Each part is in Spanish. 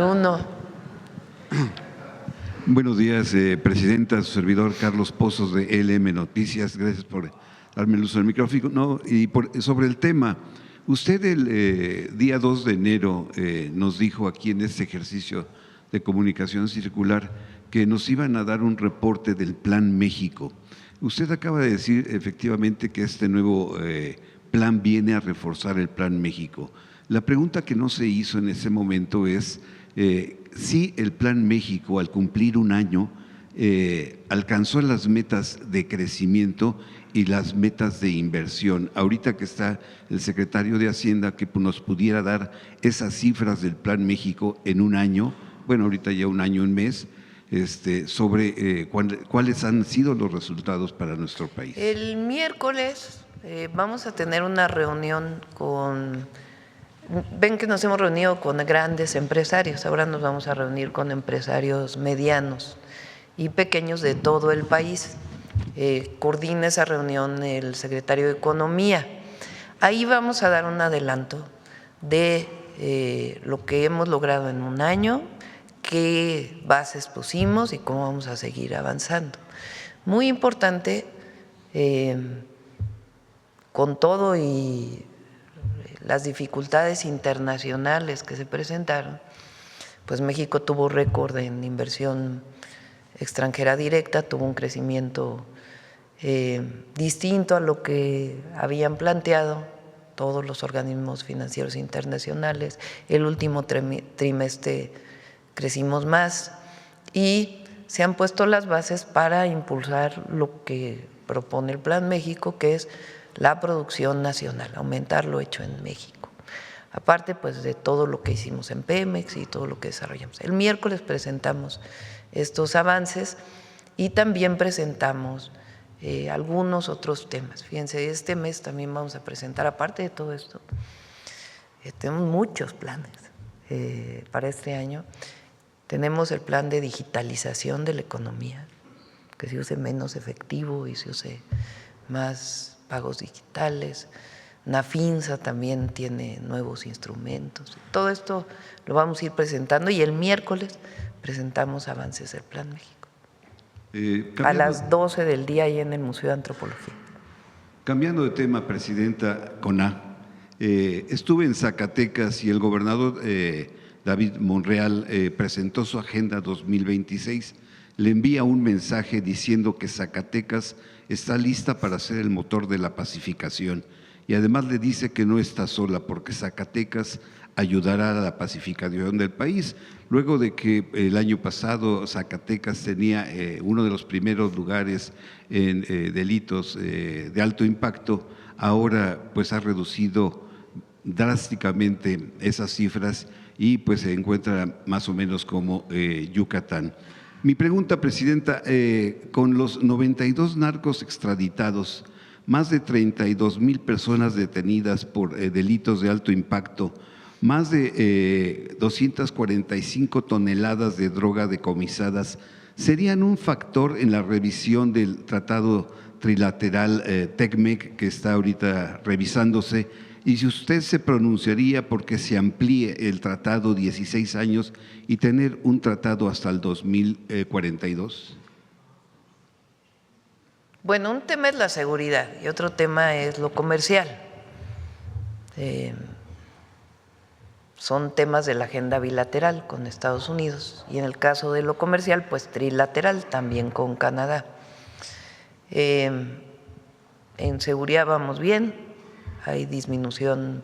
Uno. Buenos días, Presidenta, su servidor Carlos Pozos de LM Noticias. Gracias por darme el uso del micrófono. Sobre el tema, usted el día 2 de enero nos dijo aquí en este ejercicio de comunicación circular que nos iban a dar un reporte del Plan México. Usted acaba de decir efectivamente que este nuevo plan viene a reforzar el Plan México. La pregunta que no se hizo en ese momento es si el Plan México, al cumplir un año, alcanzó las metas de crecimiento y las metas de inversión. Ahorita que está el secretario de Hacienda, que nos pudiera dar esas cifras del Plan México en un año, bueno, ahorita ya un año, un mes, sobre cuáles han sido los resultados para nuestro país. El miércoles vamos a tener una reunión ven que nos hemos reunido con grandes empresarios, ahora nos vamos a reunir con empresarios medianos y pequeños de todo el país. Coordina esa reunión el secretario de Economía. Ahí vamos a dar un adelanto de lo que hemos logrado en un año, qué bases pusimos y cómo vamos a seguir avanzando. Muy importante, con todo y las dificultades internacionales que se presentaron, pues México tuvo récord en inversión extranjera directa, tuvo un crecimiento distinto a lo que habían planteado todos los organismos financieros internacionales. El último trimestre crecimos más y se han puesto las bases para impulsar lo que propone el Plan México, que es la producción nacional, aumentar lo hecho en México. Aparte, pues, de todo lo que hicimos en Pemex y todo lo que desarrollamos. El miércoles presentamos estos avances y también presentamos algunos otros temas. Fíjense, este mes también vamos a presentar, aparte de todo esto, tenemos muchos planes para este año. Tenemos el plan de digitalización de la economía, que se use menos efectivo y se use más pagos digitales. Nafinsa también tiene nuevos instrumentos. Todo esto lo vamos a ir presentando y el miércoles presentamos avances del Plan México. A las 12 del día ahí en el Museo de Antropología. Cambiando de tema, Presidenta, estuve en Zacatecas y el gobernador David Monreal presentó su Agenda 2026. Le envía un mensaje diciendo que Zacatecas está lista para ser el motor de la pacificación y además le dice que no está sola porque Zacatecas ayudará a la pacificación del país. Luego de que el año pasado Zacatecas tenía uno de los primeros lugares en delitos de alto impacto, ahora pues ha reducido drásticamente esas cifras y pues se encuentra más o menos como Yucatán. Mi pregunta, Presidenta, con los 92 narcos extraditados, más de 32,000 personas detenidas por delitos de alto impacto, más de 245 toneladas de droga decomisadas, ¿serían un factor en la revisión del tratado trilateral TECMEC que está ahorita revisándose? Y si usted se pronunciaría porque se amplíe el tratado 16 años y tener un tratado hasta el 2042. Bueno, un tema es la seguridad y otro tema es lo comercial. Son temas de la agenda bilateral con Estados Unidos y en el caso de lo comercial, pues trilateral también con Canadá. En seguridad vamos bien. Hay disminución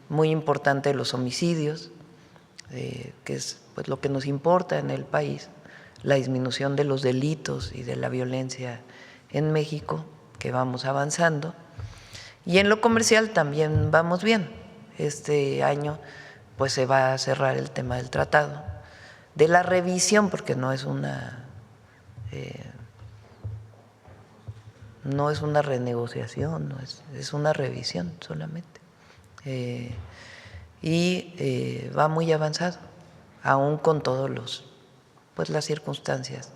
muy importante de los homicidios, que es pues lo que nos importa en el país, la disminución de los delitos y de la violencia en México, que vamos avanzando. Y en lo comercial también vamos bien. Este año pues se va a cerrar el tema del tratado, de la revisión, porque no es una renegociación, es una revisión solamente. Va muy avanzado, aún con todos las circunstancias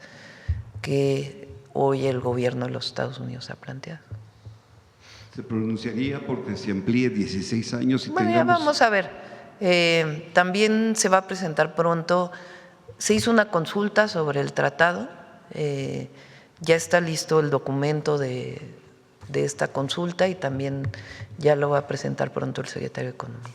que hoy el gobierno de los Estados Unidos ha planteado. ¿Se pronunciaría porque se amplíe 16 años y bueno, ya vamos a ver. También se va a presentar pronto, se hizo una consulta sobre el tratado, ya está listo el documento de esta consulta y también ya lo va a presentar pronto el secretario de Economía.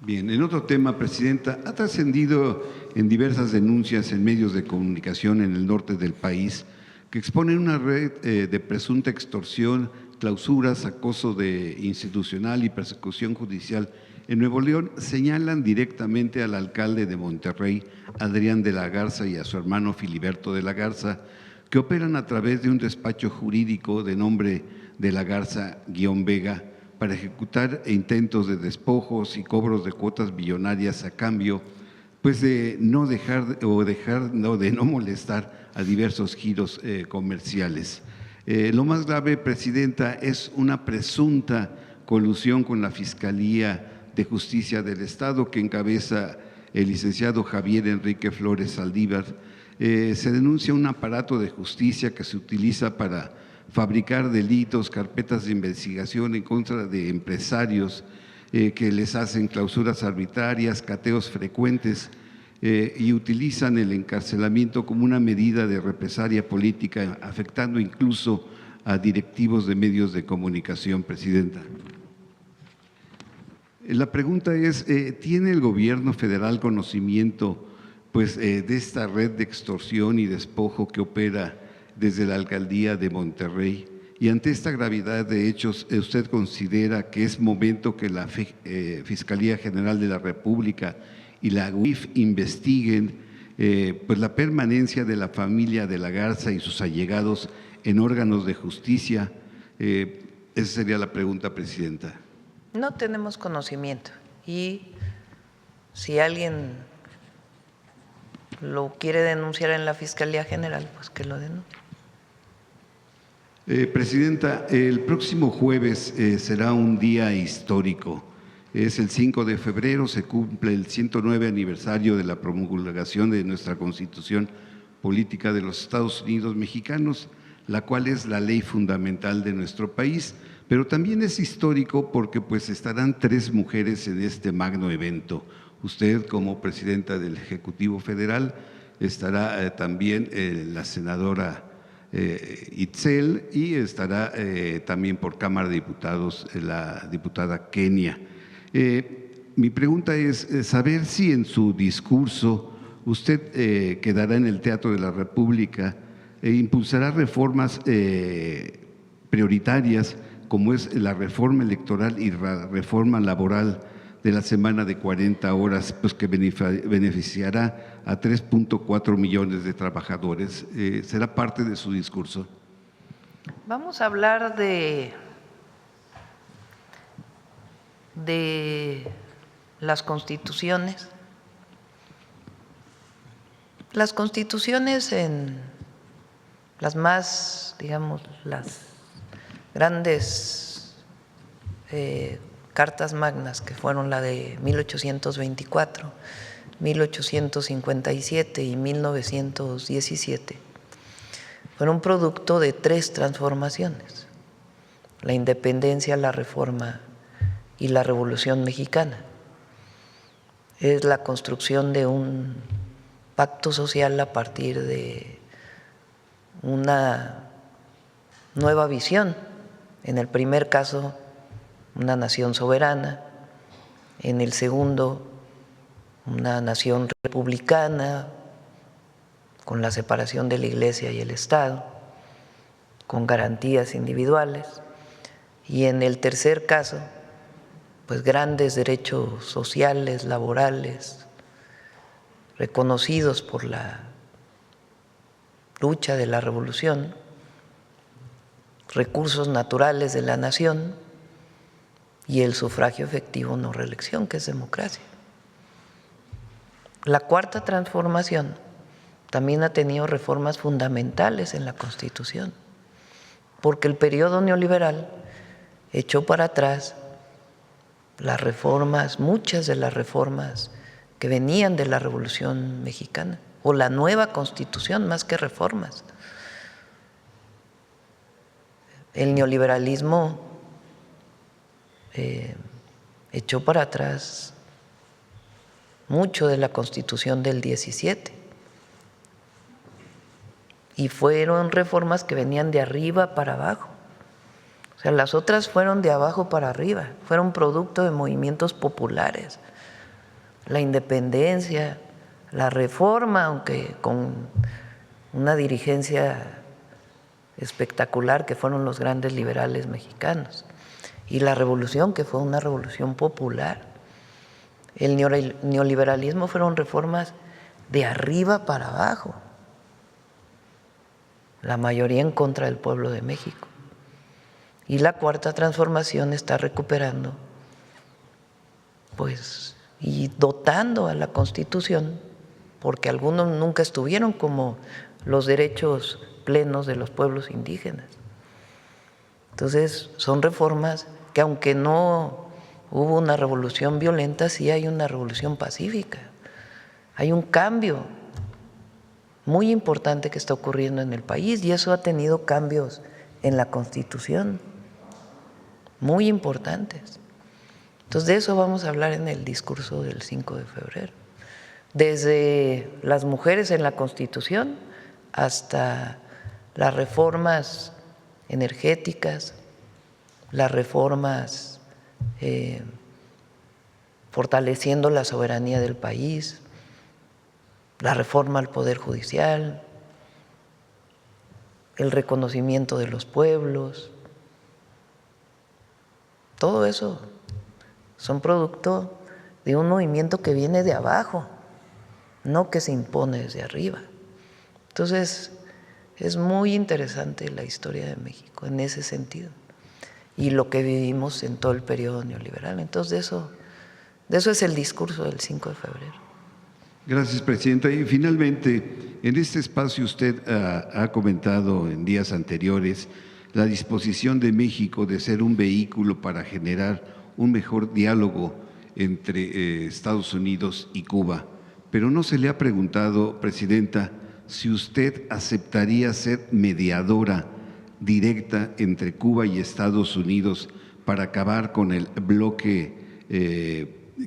Bien, en otro tema, Presidenta, ha trascendido en diversas denuncias en medios de comunicación en el norte del país que exponen una red de presunta extorsión, clausuras, acoso institucional y persecución judicial. En Nuevo León señalan directamente al alcalde de Monterrey, Adrián de la Garza, y a su hermano Filiberto de la Garza, que operan a través de un despacho jurídico de nombre de la Garza-Vega para ejecutar intentos de despojos y cobros de cuotas billonarias a cambio, pues de no de no molestar a diversos giros comerciales. Lo más grave, Presidenta, es una presunta colusión con la Fiscalía de Justicia del Estado que encabeza el licenciado Javier Enrique Flores Saldívar. Se denuncia un aparato de justicia que se utiliza para fabricar delitos, carpetas de investigación en contra de empresarios que les hacen clausuras arbitrarias, cateos frecuentes y utilizan el encarcelamiento como una medida de represalia política, afectando incluso a directivos de medios de comunicación, Presidenta. La pregunta es, ¿tiene el gobierno federal conocimiento de esta red de extorsión y despojo que opera desde la alcaldía de Monterrey? Y ante esta gravedad de hechos, ¿usted considera que es momento que la Fiscalía General de la República y la UIF investiguen la permanencia de la familia de la Garza y sus allegados en órganos de justicia? Esa sería la pregunta, Presidenta. No tenemos conocimiento y si alguien lo quiere denunciar en la Fiscalía General, pues que lo denuncie. Presidenta, el próximo jueves será un día histórico. Es el 5 de febrero, se cumple el 109 aniversario de la promulgación de nuestra Constitución Política de los Estados Unidos Mexicanos, la cual es la ley fundamental de nuestro país, pero también es histórico porque estarán 3 mujeres en este magno evento. Usted, como presidenta del Ejecutivo Federal, estará también la senadora Itzel, y estará también por Cámara de Diputados la diputada Kenia. Mi pregunta es saber si en su discurso usted quedará en el Teatro de la República e impulsará reformas prioritarias como es la reforma electoral y la reforma laboral de la semana de 40 horas, que beneficiará a 3.4 millones de trabajadores. ¿Será parte de su discurso? Vamos a hablar de las constituciones. Las constituciones en las más, digamos, las grandes cartas magnas, que fueron la de 1824, 1857 y 1917, fueron producto de 3 transformaciones: la independencia, la reforma y la Revolución Mexicana. Es la construcción de un pacto social a partir de una nueva visión. En el primer caso, una nación soberana; en el segundo, una nación republicana, con la separación de la Iglesia y el Estado, con garantías individuales; y en el tercer caso, grandes derechos sociales, laborales, reconocidos por la lucha de la revolución, recursos naturales de la nación y el sufragio efectivo no reelección, que es democracia. La cuarta transformación también ha tenido reformas fundamentales en la Constitución, porque el periodo neoliberal echó para atrás las reformas, muchas de las reformas que venían de la Revolución Mexicana, o la nueva Constitución más que reformas. El neoliberalismo echó para atrás mucho de la Constitución del 17. Y fueron reformas que venían de arriba para abajo. O sea, las otras fueron de abajo para arriba, fueron producto de movimientos populares. La independencia, la reforma, aunque con una dirigencia espectacular que fueron los grandes liberales mexicanos, y la revolución, que fue una revolución popular. El neoliberalismo fueron reformas de arriba para abajo, la mayoría en contra del pueblo de México. Y la Cuarta Transformación está recuperando, pues, y dotando a la Constitución, porque algunos nunca estuvieron, como los derechos plenos de los pueblos indígenas. Entonces, son reformas que, aunque no hubo una revolución violenta, sí hay una revolución pacífica. Hay un cambio muy importante que está ocurriendo en el país, y eso ha tenido cambios en la Constitución muy importantes. Entonces, de eso vamos a hablar en el discurso del 5 de febrero. Desde las mujeres en la Constitución hasta las reformas energéticas, las reformas fortaleciendo la soberanía del país, la reforma al Poder Judicial, el reconocimiento de los pueblos. Todo eso son producto de un movimiento que viene de abajo, no que se impone desde arriba. Entonces, es muy interesante la historia de México en ese sentido, y lo que vivimos en todo el periodo neoliberal. Entonces, de eso es el discurso del 5 de febrero. Gracias, Presidenta. Y finalmente, en este espacio usted ha comentado en días anteriores la disposición de México de ser un vehículo para generar un mejor diálogo entre Estados Unidos y Cuba. Pero no se le ha preguntado, Presidenta, si usted aceptaría ser mediadora directa entre Cuba y Estados Unidos para acabar con el bloque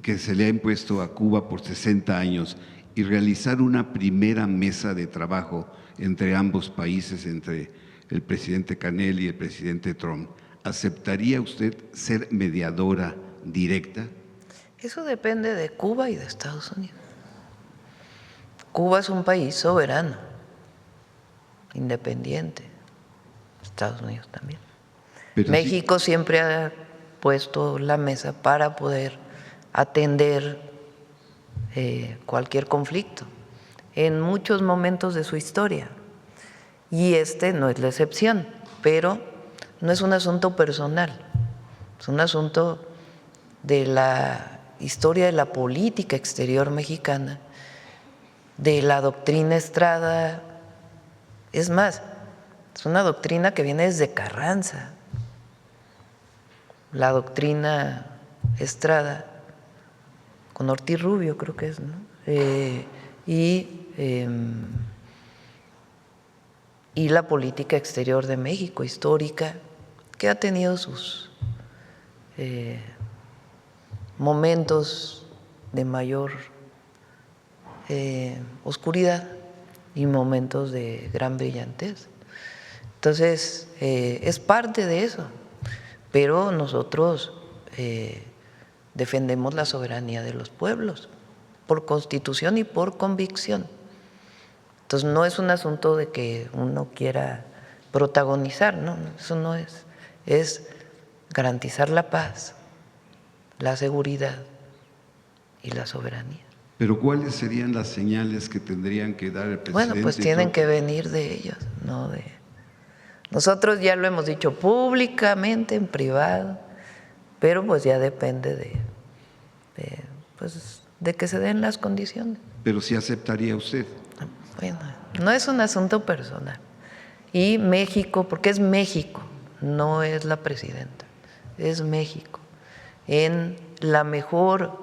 que se le ha impuesto a Cuba por 60 años y realizar una primera mesa de trabajo entre ambos países, entre el presidente Canel y el presidente Trump. ¿Aceptaría usted ser mediadora directa? Eso depende de Cuba y de Estados Unidos. Cuba es un país soberano, independiente, Estados Unidos también. Pero México siempre ha puesto la mesa para poder atender cualquier conflicto en muchos momentos de su historia, y este no es la excepción. Pero no es un asunto personal, es un asunto de la historia de la política exterior mexicana, de la doctrina Estrada. Es más, es una doctrina que viene desde Carranza, la doctrina Estrada, con Ortiz Rubio creo que es, ¿no? Y la política exterior de México histórica, que ha tenido sus momentos de mayor oscuridad y momentos de gran brillantez. Entonces, es parte de eso, pero nosotros defendemos la soberanía de los pueblos por constitución y por convicción. Entonces, no es un asunto de que uno quiera protagonizar, no, eso no es. Es garantizar la paz, la seguridad y la soberanía. Pero ¿cuáles serían las señales que tendrían que dar el presidente? Bueno, pues tienen que venir de ellos, no de… Nosotros ya lo hemos dicho públicamente, en privado, pero pues ya depende de que se den las condiciones. Pero ¿sí aceptaría usted? Bueno, no es un asunto personal. Y México, porque es México, no es la presidenta, es México. En la mejor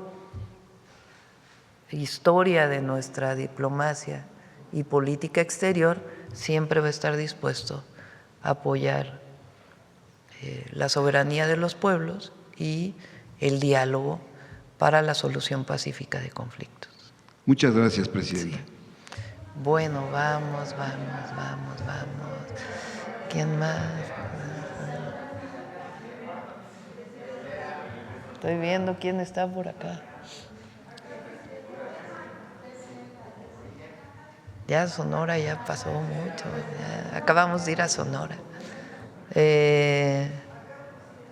historia de nuestra diplomacia y política exterior, siempre va a estar dispuesto a apoyar la soberanía de los pueblos y el diálogo para la solución pacífica de conflictos. Muchas gracias, presidenta. Sí. Bueno, vamos. ¿Quién más? Estoy viendo quién está por acá. Ya Sonora ya pasó mucho. Ya acabamos de ir a Sonora.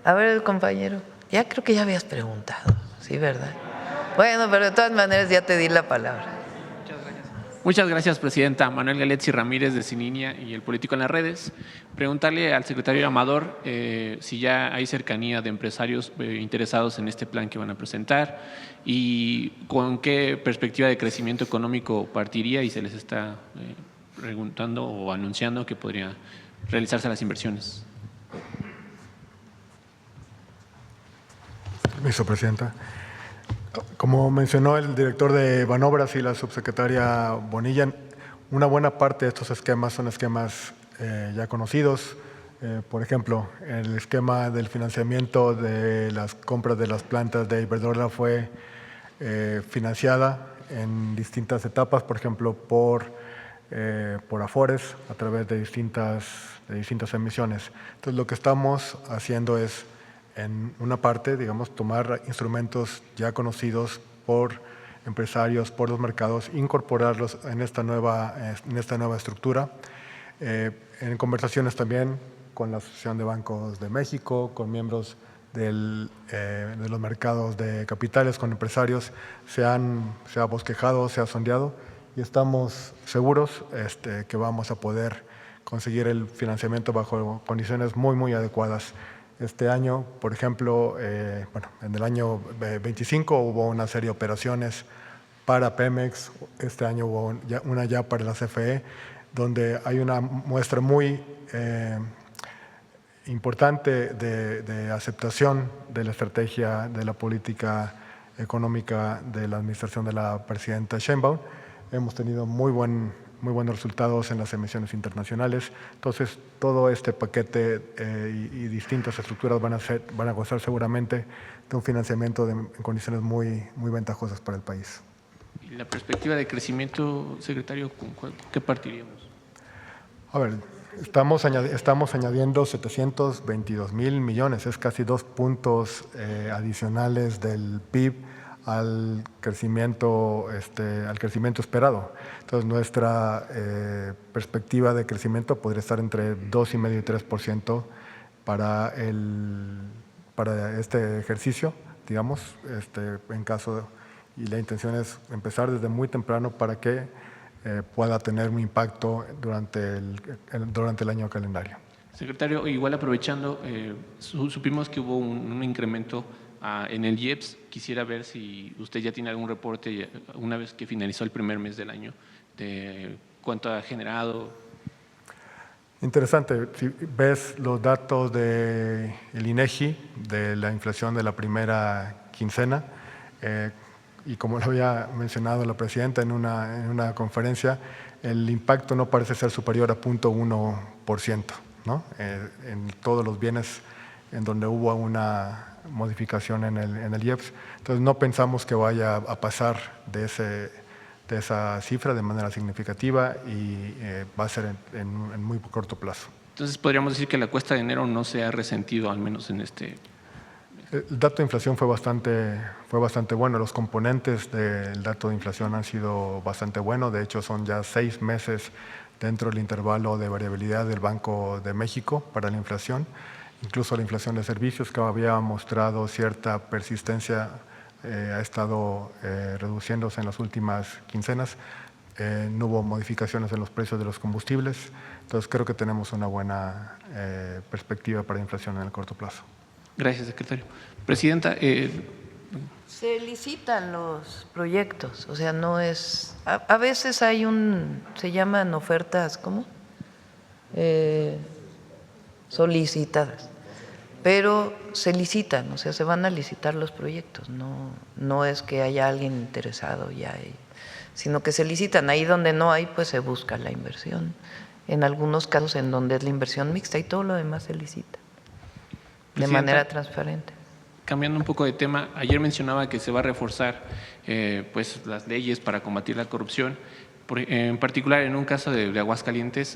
A ver, el compañero. Ya creo que ya habías preguntado, ¿sí, verdad? Bueno, pero de todas maneras ya te di la palabra. Muchas gracias, presidenta. Manuel Galetzi Ramírez, de Sin Línea y El Político en las Redes. Preguntarle al secretario Amador si ya hay cercanía de empresarios interesados en este plan que van a presentar y con qué perspectiva de crecimiento económico partiría, y se les está preguntando o anunciando que podría realizarse las inversiones. Permiso, presidenta. Como mencionó el director de Banobras y la subsecretaria Bonilla, una buena parte de estos esquemas son esquemas ya conocidos. Por ejemplo, el esquema del financiamiento de las compras de las plantas de Iberdrola fue financiada en distintas etapas, por ejemplo, por Afores, a través de distintas emisiones. Entonces, lo que estamos haciendo es, en una parte, digamos, tomar instrumentos ya conocidos por empresarios, por los mercados, incorporarlos en esta nueva estructura. En conversaciones también con la Asociación de Bancos de México, con miembros de los mercados de capitales, con empresarios, se ha bosquejado, se ha sondeado, y estamos seguros que vamos a poder conseguir el financiamiento bajo condiciones muy adecuadas. Este año, por ejemplo, en el año 25 hubo una serie de operaciones para Pemex, este año hubo una ya para la CFE, donde hay una muestra muy importante de aceptación de la estrategia de la política económica de la administración de la presidenta Sheinbaum. Hemos tenido muy buenos resultados en las emisiones internacionales. Entonces, todo este paquete y distintas estructuras van a gozar seguramente de un financiamiento en condiciones muy ventajosas para el país. ¿Y la perspectiva de crecimiento, secretario, con qué partiríamos? A ver, estamos añadiendo 722,000 millones, es casi 2 puntos adicionales del PIB al crecimiento esperado. Entonces, nuestra perspectiva de crecimiento podría estar entre 2,5% y 3% para este ejercicio, digamos, en caso, y la intención es empezar desde muy temprano para que pueda tener un impacto durante el año calendario. Secretario, igual aprovechando, supimos que hubo un incremento en el IEPS. Quisiera ver si usted ya tiene algún reporte, una vez que finalizó el primer mes del año, de cuánto ha generado. Interesante. Si ves los datos del INEGI de la inflación de la primera quincena, y como lo había mencionado la presidenta en una conferencia, el impacto no parece ser superior a 0.1%, ¿no? En todos los bienes en donde hubo una modificación en el IEPS. Entonces, no pensamos que vaya a pasar de esa cifra de manera significativa, y va a ser en muy corto plazo. Entonces, podríamos decir que la cuesta de enero no se ha resentido, al menos en este. El dato de inflación fue bastante bueno. Los componentes del dato de inflación han sido bastante buenos. De hecho, son ya 6 meses dentro del intervalo de variabilidad del Banco de México para la inflación. Incluso la inflación de servicios, que había mostrado cierta persistencia, ha estado reduciéndose en las últimas quincenas. No hubo modificaciones en los precios de los combustibles. Entonces, creo que tenemos una buena perspectiva para la inflación en el corto plazo. Gracias, secretario. Presidenta. Se licitan los proyectos, o sea, no es… A veces se llaman ofertas, ¿cómo? Solicitadas, pero se licitan, o sea, se van a licitar los proyectos, no es que haya alguien interesado ya, sino que se licitan. Ahí donde no hay, pues se busca la inversión. En algunos casos en donde es la inversión mixta, y todo lo demás se licita de manera transparente. cambiando un poco de tema, ayer mencionaba que se va a reforzar pues las leyes para combatir la corrupción. En particular, en un caso de Aguascalientes,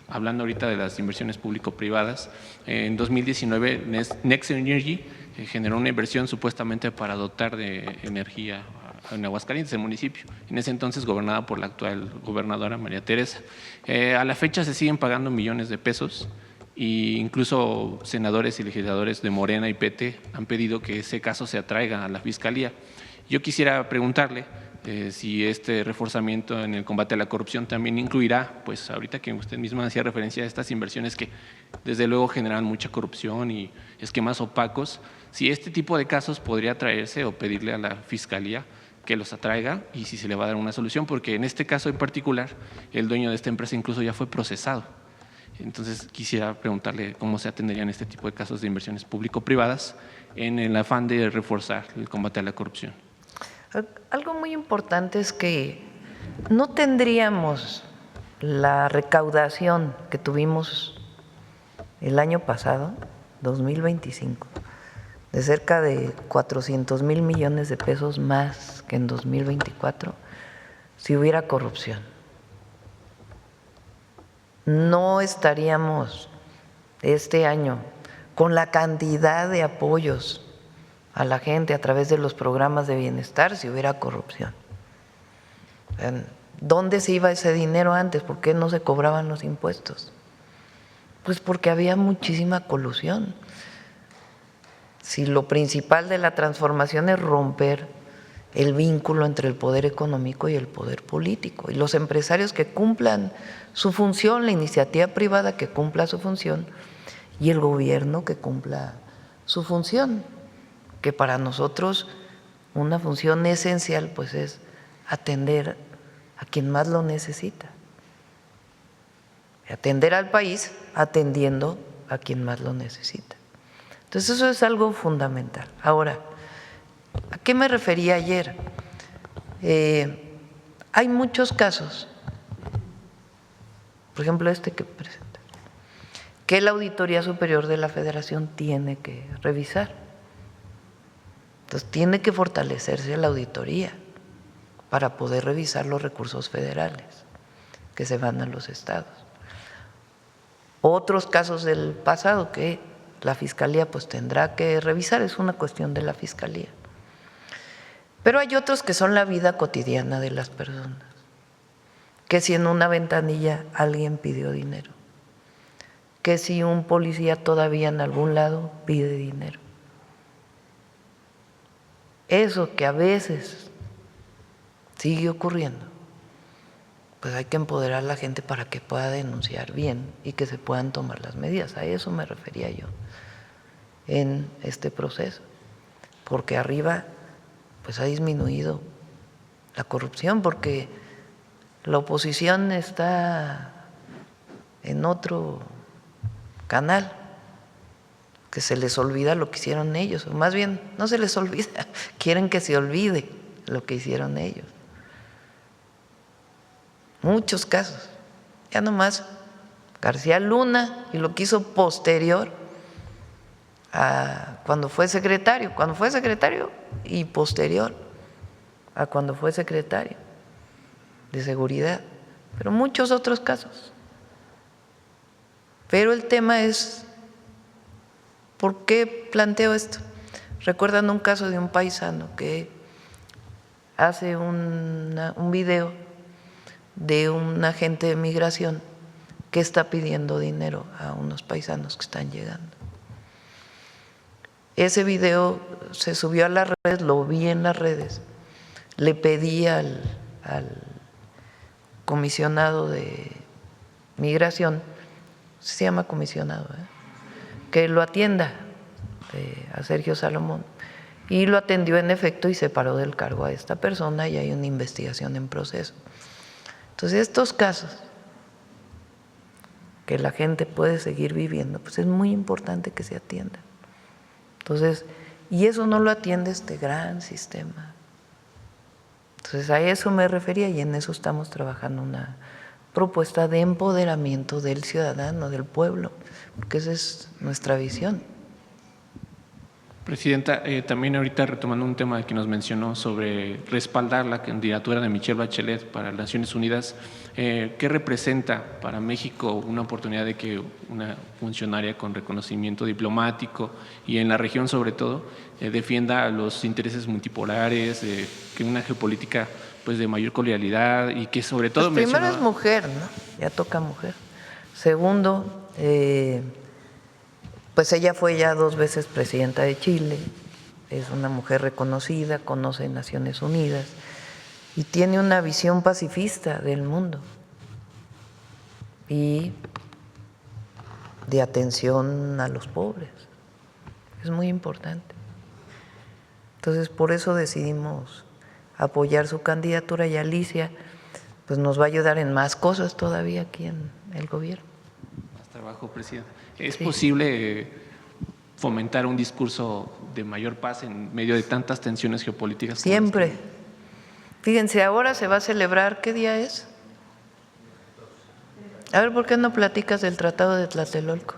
hablando ahorita de las inversiones público-privadas, en 2019 Next Energy generó una inversión supuestamente para dotar de energía en Aguascalientes, el municipio, en ese entonces gobernada por la actual gobernadora María Teresa. A la fecha se siguen pagando millones de pesos e incluso senadores y legisladores de Morena y PT han pedido que ese caso se atraiga a la Fiscalía. Yo quisiera preguntarle si este reforzamiento en el combate a la corrupción también incluirá, pues ahorita que usted misma hacía referencia a estas inversiones que desde luego generan mucha corrupción y esquemas opacos, si este tipo de casos podría traerse o pedirle a la Fiscalía que los atraiga y si se le va a dar una solución, porque en este caso en particular el dueño de esta empresa incluso ya fue procesado. Entonces quisiera preguntarle cómo se atenderían este tipo de casos de inversiones público-privadas en el afán de reforzar el combate a la corrupción. Algo muy importante es que no tendríamos la recaudación que tuvimos el año pasado, 2025, de cerca de 400,000 millones de pesos más que en 2024, si hubiera corrupción. No estaríamos este año con la cantidad de apoyos a la gente a través de los programas de bienestar si hubiera corrupción. ¿Dónde se iba ese dinero antes? ¿Por qué no se cobraban los impuestos? Pues porque había muchísima colusión. Si lo principal de la transformación es romper el vínculo entre el poder económico y el poder político, y los empresarios que cumplan su función, la iniciativa privada que cumpla su función y el gobierno que cumpla su función, que para nosotros una función esencial pues es atender a quien más lo necesita, atender al país atendiendo a quien más lo necesita. Entonces eso es algo fundamental. Ahora, ¿a qué me refería ayer? Hay muchos casos, por ejemplo este que presenta, que la Auditoría Superior de la Federación tiene que revisar. Entonces tiene que fortalecerse la auditoría para poder revisar los recursos federales que se van a los estados. Otros casos del pasado que la Fiscalía pues tendrá que revisar, es una cuestión de la Fiscalía. Pero hay otros que son la vida cotidiana de las personas, que si en una ventanilla alguien pidió dinero, que si un policía todavía en algún lado pide dinero. Eso que a veces sigue ocurriendo, pues hay que empoderar a la gente para que pueda denunciar bien y que se puedan tomar las medidas. A eso me refería yo en este proceso, porque arriba pues ha disminuido la corrupción, porque la oposición está en otro canal, que se les olvida lo que hicieron ellos, o más bien no se les olvida, quieren que se olvide lo que hicieron ellos. Muchos casos, ya nomás García Luna y lo que hizo posterior a cuando fue secretario y posterior a cuando fue secretario de Seguridad, pero muchos otros casos. Pero el tema es, ¿por qué planteo esto? Recuerdan un caso de un paisano que hace un video de un agente de migración que está pidiendo dinero a unos paisanos que están llegando. Ese video se subió a las redes, lo vi en las redes, le pedí al comisionado de migración, se llama comisionado, que lo atienda, a Sergio Salomón, y lo atendió en efecto y separó del cargo a esta persona y hay una investigación en proceso. Entonces estos casos que la gente puede seguir viviendo, pues es muy importante que se atiendan. Entonces, y eso no lo atiende este gran sistema. Entonces a eso me refería y en eso estamos trabajando una propuesta de empoderamiento del ciudadano, del pueblo, porque esa es nuestra visión. Presidenta, también ahorita retomando un tema que nos mencionó sobre respaldar la candidatura de Michelle Bachelet para las Naciones Unidas, ¿qué representa para México una oportunidad de que una funcionaria con reconocimiento diplomático y en la región sobre todo defienda los intereses multipolares, que una geopolítica pues de mayor cordialidad y que sobre todo Pues primero es mujer, ¿no? Ya toca mujer. Segundo, pues ella fue ya 2 veces presidenta de Chile, es una mujer reconocida, conoce Naciones Unidas y tiene una visión pacifista del mundo y de atención a los pobres. Es muy importante. Entonces, por eso decidimos apoyar su candidatura y Alicia pues nos va a ayudar en más cosas todavía aquí en el gobierno. Más trabajo, presidenta. ¿Es posible fomentar un discurso de mayor paz en medio de tantas tensiones geopolíticas? Siempre. Fíjense, ahora se va a celebrar, ¿qué día es? A ver, ¿por qué no platicas del Tratado de Tlatelolco?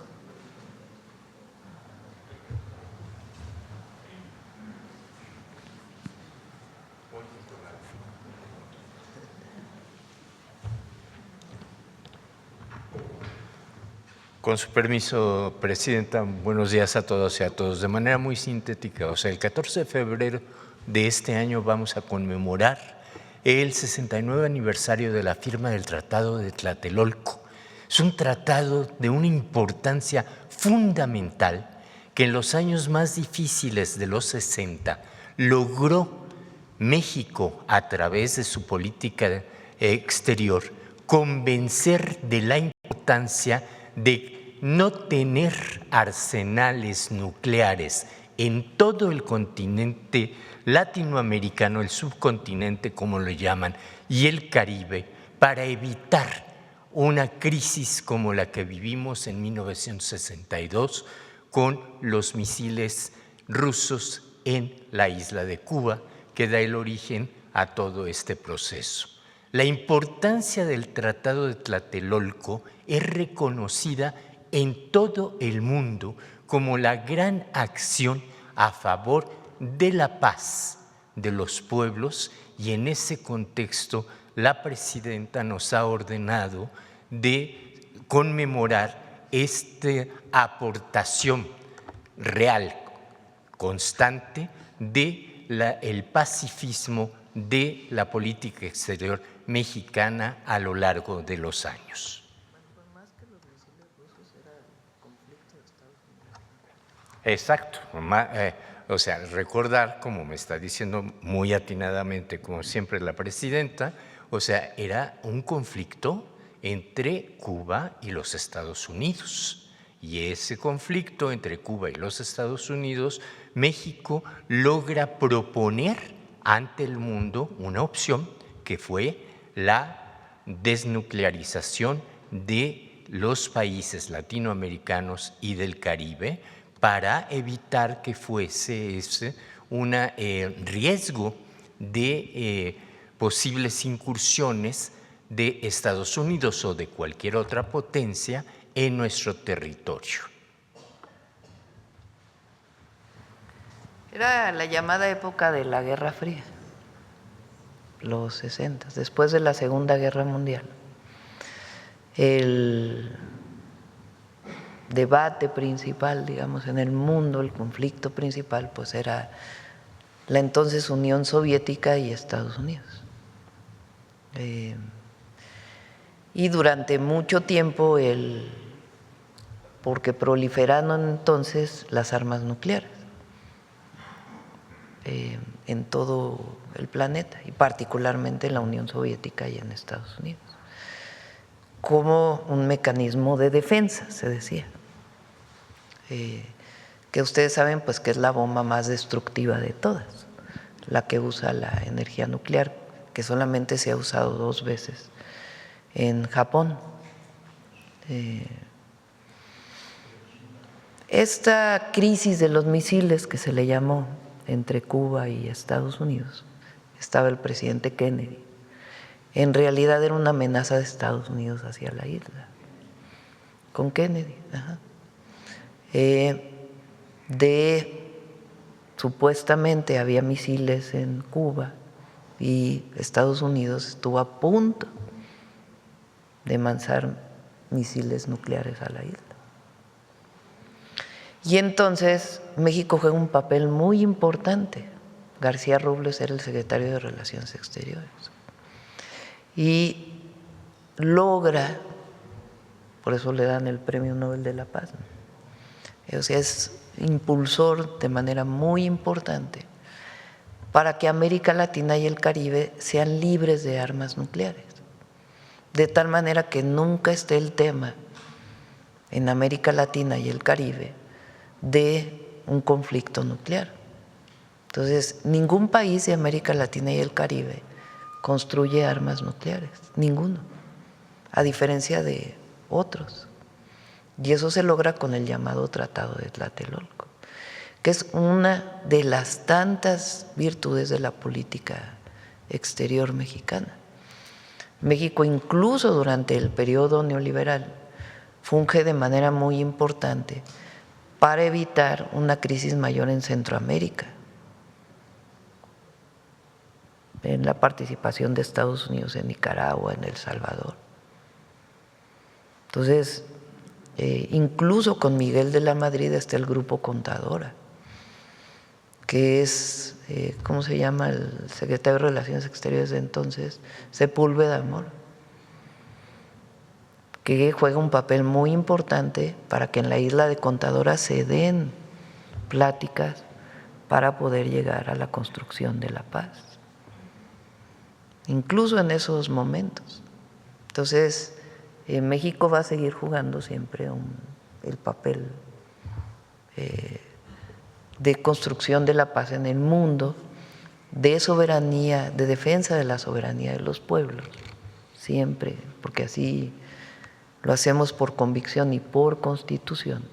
Con su permiso, Presidenta, buenos días a todos y a todos. De manera muy sintética, o sea, el 14 de febrero de este año vamos a conmemorar el 69 aniversario de la firma del Tratado de Tlatelolco. Es un tratado de una importancia fundamental que en los años más difíciles de los 60 logró México, a través de su política exterior, convencer de la importancia de no tener arsenales nucleares en todo el continente latinoamericano, el subcontinente como lo llaman, y el Caribe, para evitar una crisis como la que vivimos en 1962 con los misiles rusos en la isla de Cuba, que da el origen a todo este proceso. La importancia del Tratado de Tlatelolco es reconocida en todo el mundo como la gran acción a favor de la paz de los pueblos, y en ese contexto la presidenta nos ha ordenado de conmemorar esta aportación real, constante, del pacifismo de la política exterior mexicana a lo largo de los años. Exacto, o sea, recordar, como me está diciendo muy atinadamente, como siempre la presidenta, o sea, era un conflicto entre Cuba y los Estados Unidos. Y ese conflicto entre Cuba y los Estados Unidos, México logra proponer ante el mundo una opción que fue la desnuclearización de los países latinoamericanos y del Caribe, para evitar que fuese ese un riesgo de posibles incursiones de Estados Unidos o de cualquier otra potencia en nuestro territorio. Era la llamada época de la Guerra Fría, los 60, después de la Segunda Guerra Mundial. El debate principal, digamos, en el mundo, el conflicto principal, pues era la entonces Unión Soviética y Estados Unidos. Y durante mucho tiempo, porque proliferaron entonces las armas nucleares en todo el planeta, y particularmente en la Unión Soviética y en Estados Unidos, como un mecanismo de defensa, se decía. Que ustedes saben pues que es la bomba más destructiva de todas, la que usa la energía nuclear, que solamente se ha usado 2 veces en Japón. Esta crisis de los misiles que se le llamó entre Cuba y Estados Unidos, estaba el presidente Kennedy, en realidad era una amenaza de Estados Unidos hacia la isla, con Kennedy, de supuestamente había misiles en Cuba y Estados Unidos estuvo a punto de lanzar misiles nucleares a la isla. Y entonces México juega un papel muy importante. García Robles era el secretario de Relaciones Exteriores y logra, por eso le dan el Premio Nobel de la Paz, ¿no? O sea, es impulsor de manera muy importante para que América Latina y el Caribe sean libres de armas nucleares, de tal manera que nunca esté el tema en América Latina y el Caribe de un conflicto nuclear. Entonces, ningún país de América Latina y el Caribe construye armas nucleares, ninguno, a diferencia de otros. Y eso se logra con el llamado Tratado de Tlatelolco, que es una de las tantas virtudes de la política exterior mexicana. México, incluso durante el periodo neoliberal, funge de manera muy importante para evitar una crisis mayor en Centroamérica, en la participación de Estados Unidos en Nicaragua, en El Salvador. Entonces, incluso con Miguel de la Madrid está el Grupo Contadora, que es, ¿cómo se llama? El secretario de Relaciones Exteriores de entonces, Sepúlveda Mora, que juega un papel muy importante para que en la isla de Contadora se den pláticas para poder llegar a la construcción de la paz, incluso en esos momentos. Entonces, México va a seguir jugando siempre el papel de construcción de la paz en el mundo, de soberanía, de defensa de la soberanía de los pueblos, siempre, porque así lo hacemos por convicción y por constitución,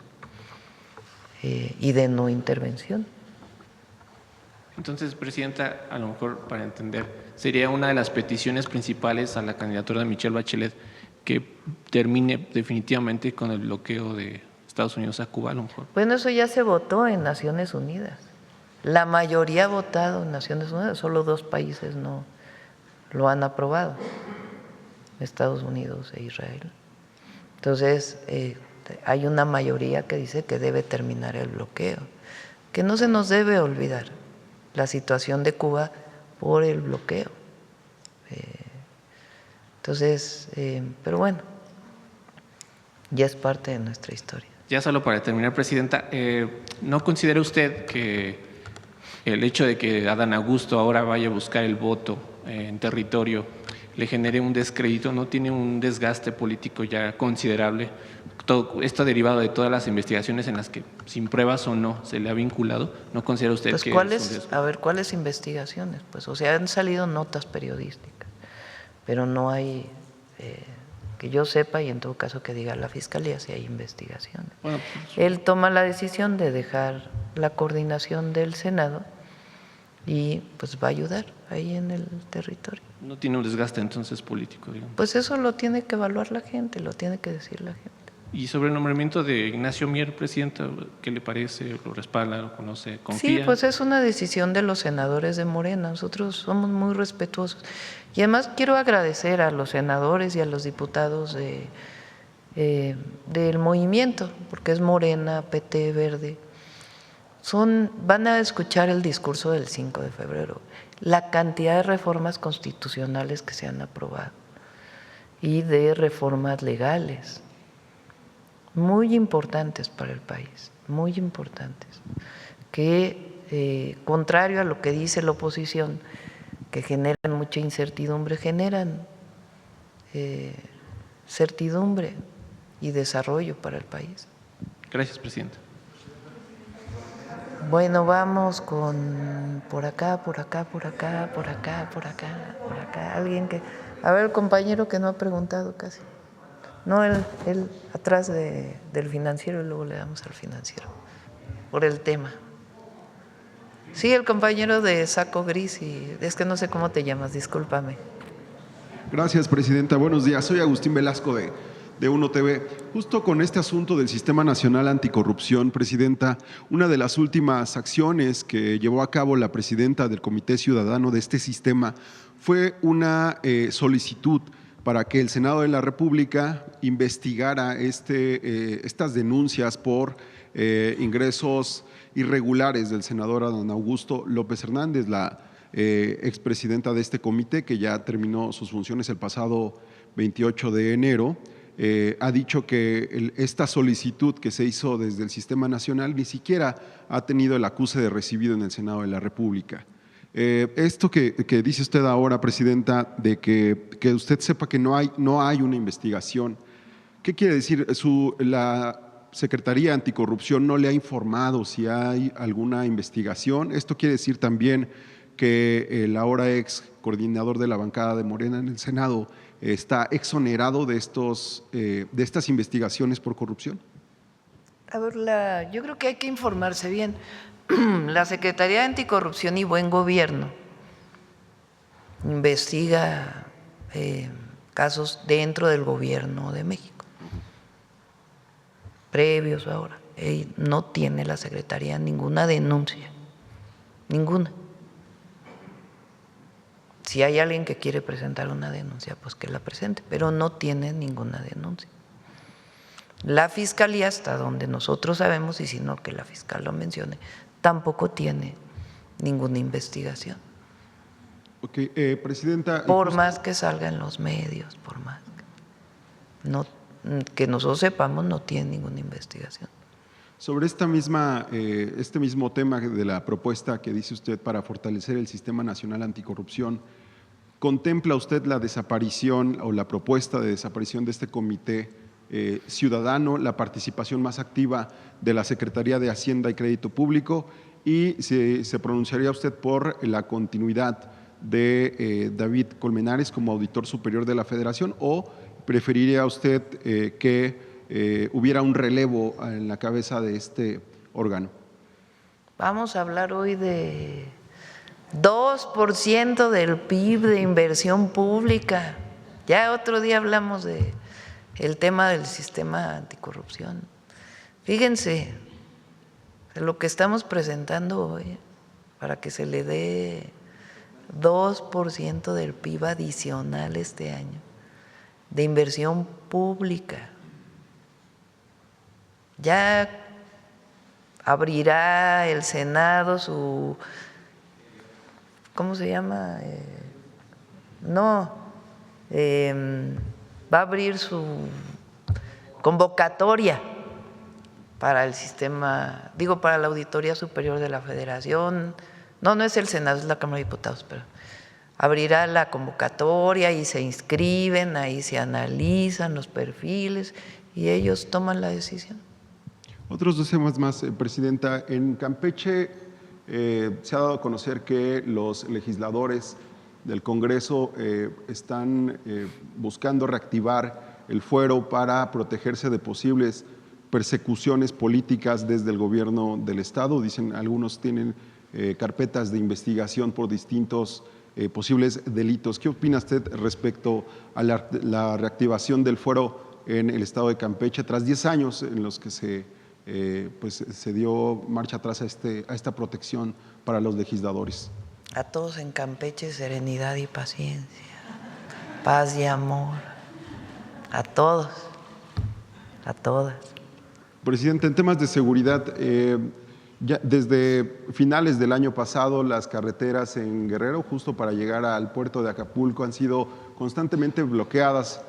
y de no intervención. Entonces, Presidenta, a lo mejor para entender, sería una de las peticiones principales a la candidatura de Michelle Bachelet que termine definitivamente con el bloqueo de Estados Unidos a Cuba, a lo mejor. Bueno, eso ya se votó en Naciones Unidas. La mayoría ha votado en Naciones Unidas, solo 2 países no lo han aprobado, Estados Unidos e Israel. Entonces, hay una mayoría que dice que debe terminar el bloqueo, que no se nos debe olvidar la situación de Cuba por el bloqueo. Entonces, pero bueno, ya es parte de nuestra historia. Ya solo para terminar, Presidenta, ¿no considera usted que el hecho de que Adán Augusto ahora vaya a buscar el voto en territorio le genere un descrédito? ¿No tiene un desgaste político ya considerable? Todo esto derivado de todas las investigaciones en las que, sin pruebas o no, se le ha vinculado. ¿No considera usted Pues que ¿cuáles investigaciones? Pues, o sea, han salido notas periodísticas, pero no hay, que yo sepa, y en todo caso que diga la Fiscalía si hay investigaciones. Bueno, Él toma la decisión de dejar la coordinación del Senado y pues va a ayudar ahí en el territorio. no tiene un desgaste entonces político, digamos? Pues eso lo tiene que evaluar la gente, lo tiene que decir la gente. Y sobre el nombramiento de Ignacio Mier, Presidenta, ¿qué le parece? ¿Lo respalda? ¿Lo conoce? ¿Confía? Sí, pues es una decisión de los senadores de Morena. Nosotros somos muy respetuosos. Y además quiero agradecer a los senadores y a los diputados del movimiento, porque es Morena, PT, Verde. Van a escuchar el discurso del 5 de febrero, la cantidad de reformas constitucionales que se han aprobado y de reformas legales, muy importantes para el país, muy importantes, que contrario a lo que dice la oposición, que generan mucha incertidumbre, generan certidumbre y desarrollo para el país. Gracias, Presidenta. Bueno, vamos con por acá. Alguien que… A ver, el compañero que no ha preguntado casi. No, él atrás del financiero y luego le damos al financiero. Por el tema. Sí, el compañero de saco gris y es que no sé cómo te llamas, discúlpame. Gracias, Presidenta. Buenos días. Soy Agustín Velasco de de Uno TV. Justo con este asunto del Sistema Nacional Anticorrupción, Presidenta, una de las últimas acciones que llevó a cabo la Presidenta del Comité Ciudadano de este sistema fue una solicitud para que el Senado de la República investigara estas denuncias por ingresos irregulares del senador Adán Augusto López Hernández, la expresidenta de este comité, que ya terminó sus funciones el pasado 28 de enero. Ha dicho que esta solicitud que se hizo desde el Sistema Nacional ni siquiera ha tenido el acuse de recibido en el Senado de la República. Esto que dice usted ahora, Presidenta, de que usted sepa que no hay una investigación, ¿qué quiere decir? La Secretaría Anticorrupción no le ha informado si hay alguna investigación. Esto quiere decir también que el ahora ex coordinador de la bancada de Morena en el Senado está exonerado de estas investigaciones por corrupción. A ver, yo creo que hay que informarse bien. La Secretaría de Anticorrupción y Buen Gobierno investiga casos dentro del Gobierno de México, previos ahora. No tiene la Secretaría ninguna denuncia, ninguna. Si hay alguien que quiere presentar una denuncia, pues que la presente, pero no tiene ninguna denuncia. La Fiscalía, hasta donde nosotros sabemos, y si no que la fiscal lo mencione, tampoco tiene ninguna investigación. Ok, Presidenta. Por más que salga en los medios, por más que nosotros sepamos, no tiene ninguna investigación. Sobre este mismo tema de la propuesta que dice usted para fortalecer el Sistema Nacional Anticorrupción, ¿contempla usted la desaparición o la propuesta de desaparición de este comité ciudadano, la participación más activa de la Secretaría de Hacienda y Crédito Público, y se pronunciaría usted por la continuidad de David Colmenares como auditor superior de la Federación, o preferiría usted que hubiera un relevo en la cabeza de este órgano? Vamos a hablar hoy de 2% del PIB de inversión pública. Ya otro día hablamos de el tema del sistema anticorrupción. Fíjense lo que estamos presentando hoy, para que se le dé 2% del PIB adicional este año de inversión pública. Ya abrirá el Senado su, ¿cómo se llama? Va a abrir su convocatoria para el sistema, para la Auditoría Superior de la Federación. No es el Senado, es la Cámara de Diputados, pero abrirá la convocatoria y se inscriben, ahí se analizan los perfiles y ellos toman la decisión. Otros dos temas más, Presidenta. En Campeche se ha dado a conocer que los legisladores del Congreso están buscando reactivar el fuero para protegerse de posibles persecuciones políticas desde el gobierno del Estado. Dicen, algunos tienen carpetas de investigación por distintos posibles delitos. ¿Qué opina usted respecto a la reactivación del fuero en el Estado de Campeche tras 10 años en los que se dio marcha atrás a esta protección para los legisladores? A todos en Campeche, serenidad y paciencia, paz y amor, a todos, a todas. Presidente, en temas de seguridad, ya desde finales del año pasado las carreteras en Guerrero, justo para llegar al puerto de Acapulco, han sido constantemente bloqueadas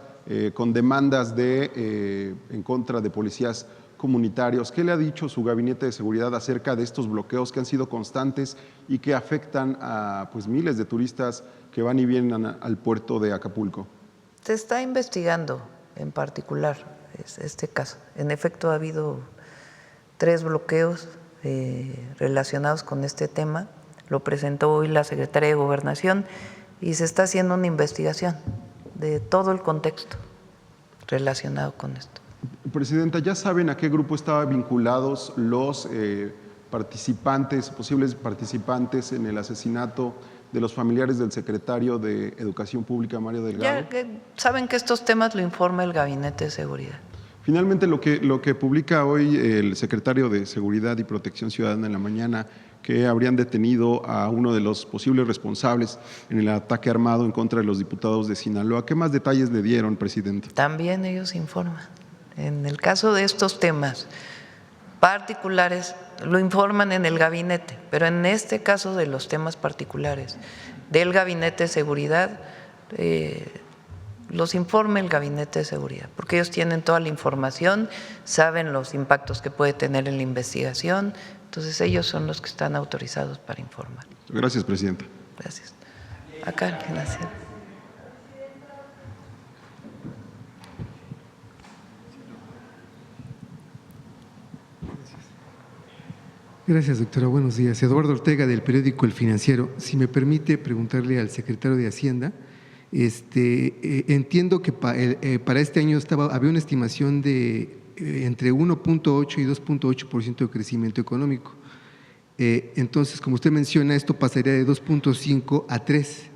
con demandas en contra de policías comunitarios. ¿Qué le ha dicho su gabinete de seguridad acerca de estos bloqueos que han sido constantes y que afectan a miles de turistas que van y vienen al puerto de Acapulco? Se está investigando en particular este caso. En efecto, ha habido 3 bloqueos relacionados con este tema. Lo presentó hoy la Secretaría de Gobernación y se está haciendo una investigación de todo el contexto relacionado con esto. Presidenta, ¿ya saben a qué grupo estaban vinculados los posibles participantes en el asesinato de los familiares del secretario de Educación Pública, Mario Delgado? Saben que estos temas lo informa el Gabinete de Seguridad. Finalmente, lo que publica hoy el secretario de Seguridad y Protección Ciudadana en la mañana, que habrían detenido a uno de los posibles responsables en el ataque armado en contra de los diputados de Sinaloa. ¿Qué más detalles le dieron, presidente? También ellos informan. En el caso de estos temas particulares, lo informan en el gabinete, pero en este caso de los temas particulares del Gabinete de Seguridad, los informa el Gabinete de Seguridad, porque ellos tienen toda la información, saben los impactos que puede tener en la investigación, entonces ellos son los que están autorizados para informar. Gracias, presidenta. Gracias. Acá, gracias. Gracias, doctora. Buenos días. Eduardo Ortega, del periódico El Financiero. Si me permite preguntarle al secretario de Hacienda, entiendo que para este año había una estimación de entre 1.8 y 2.8% de crecimiento económico. Entonces, como usted menciona, esto pasaría de 2.5 a 3.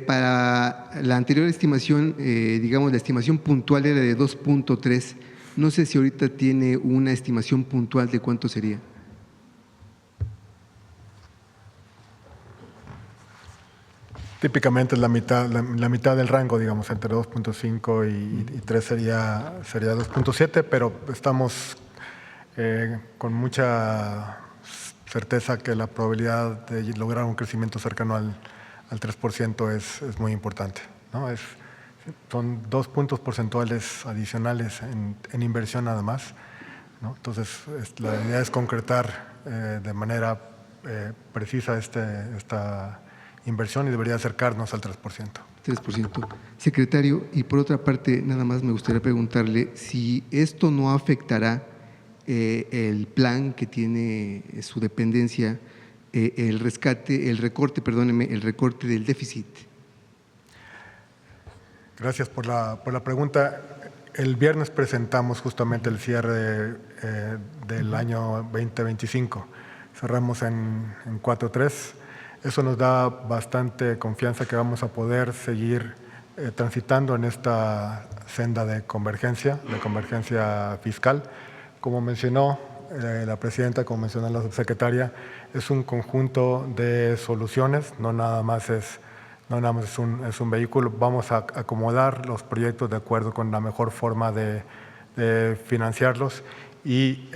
Para la anterior estimación, digamos, la estimación puntual era de 2.3. No sé si ahorita tiene una estimación puntual de cuánto sería. Típicamente es la mitad del rango, digamos, entre 2.5 y 3 sería 2.7, pero estamos con mucha certeza que la probabilidad de lograr un crecimiento cercano al 3% es muy importante, ¿no? Son 2 puntos porcentuales adicionales en inversión nada más, ¿no? Entonces, la idea es concretar de manera precisa esta inversión y debería acercarnos al 3%. 3%. Secretario, y por otra parte, nada más me gustaría preguntarle si esto no afectará el plan que tiene su dependencia, el recorte del déficit. Gracias por la pregunta. El viernes presentamos justamente el cierre del año 2025. Cerramos en 4.3. Eso nos da bastante confianza que vamos a poder seguir transitando en esta senda de convergencia fiscal. Como mencionó la presidenta, como mencionó la subsecretaria, es un conjunto de soluciones, no nada más es un vehículo. Vamos a acomodar los proyectos de acuerdo con la mejor forma de financiarlos y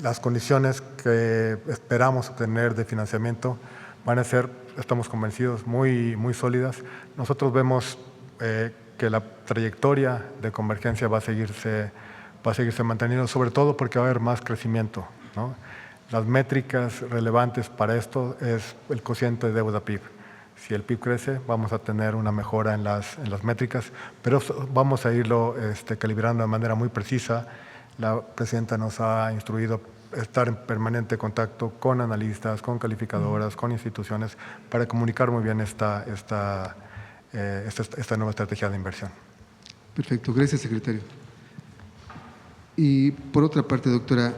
las condiciones que esperamos obtener de financiamiento van a ser, estamos convencidos, muy, muy sólidas. Nosotros vemos que la trayectoria de convergencia va a seguirse manteniendo, sobre todo porque va a haber más crecimiento, ¿no? Las métricas relevantes para esto es el cociente de deuda PIB. Si el PIB crece, vamos a tener una mejora en las métricas, pero vamos a irlo calibrando de manera muy precisa. La presidenta nos ha instruido estar en permanente contacto con analistas, con calificadoras, con instituciones, para comunicar muy bien esta nueva estrategia de inversión. Perfecto, gracias, secretario. Y por otra parte, doctora,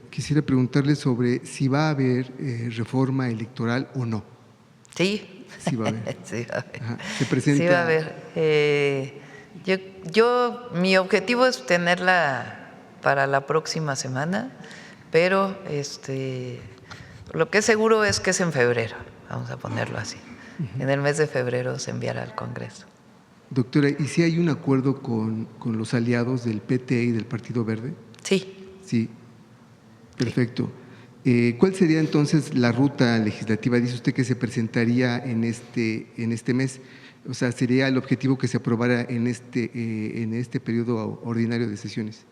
quisiera preguntarle sobre si va a haber reforma electoral o no. Sí. Sí va a haber. Sí va a haber. Ajá. Se presenta. Sí va a haber. Mi objetivo es tenerla para la próxima semana, pero lo que es seguro es que es en febrero, vamos a ponerlo así. En el mes de febrero se enviará al Congreso. Doctora, ¿y si hay un acuerdo con los aliados del PT y del Partido Verde? Sí. Sí, perfecto. ¿Cuál sería entonces la ruta legislativa? Dice usted que se presentaría en este mes. O sea, ¿sería el objetivo que se aprobara en este periodo ordinario de sesiones?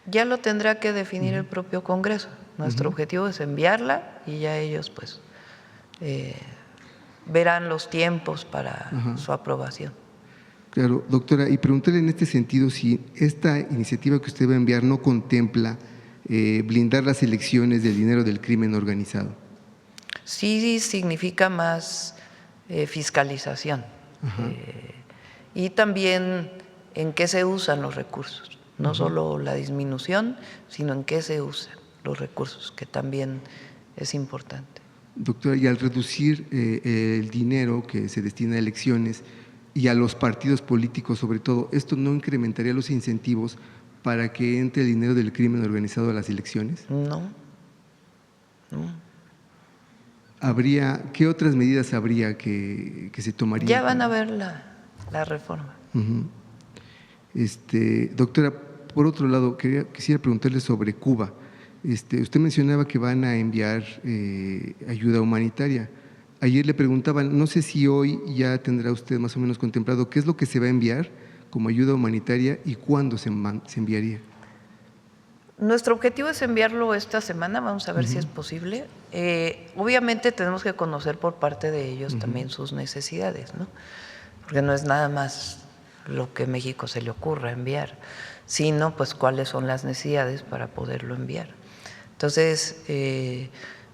Ya lo tendrá que definir el propio Congreso. Nuestro objetivo es enviarla y ya ellos pues verán los tiempos para su aprobación. Claro, doctora, y preguntarle en este sentido si esta iniciativa que usted va a enviar no contempla blindar las elecciones del dinero del crimen organizado. Sí significa más fiscalización y también en qué se usan los recursos, no solo la disminución, sino en qué se usan los recursos, que también es importante. Doctora, y al reducir el dinero que se destina a elecciones y a los partidos políticos sobre todo, ¿esto no incrementaría los incentivos para que entre el dinero del crimen organizado a las elecciones? No. ¿Qué otras medidas habría que se tomarían? Ya van a ver la reforma. Doctora, por otro lado, quisiera preguntarle sobre Cuba. Usted mencionaba que van a enviar ayuda humanitaria. Ayer le preguntaban, no sé si hoy ya tendrá usted más o menos contemplado qué es lo que se va a enviar como ayuda humanitaria y cuándo se enviaría. Nuestro objetivo es enviarlo esta semana, vamos a ver si es posible. Obviamente tenemos que conocer por parte de ellos también sus necesidades, ¿no? Porque no es nada más lo que México se le ocurra enviar, sino pues cuáles son las necesidades para poderlo enviar. Entonces,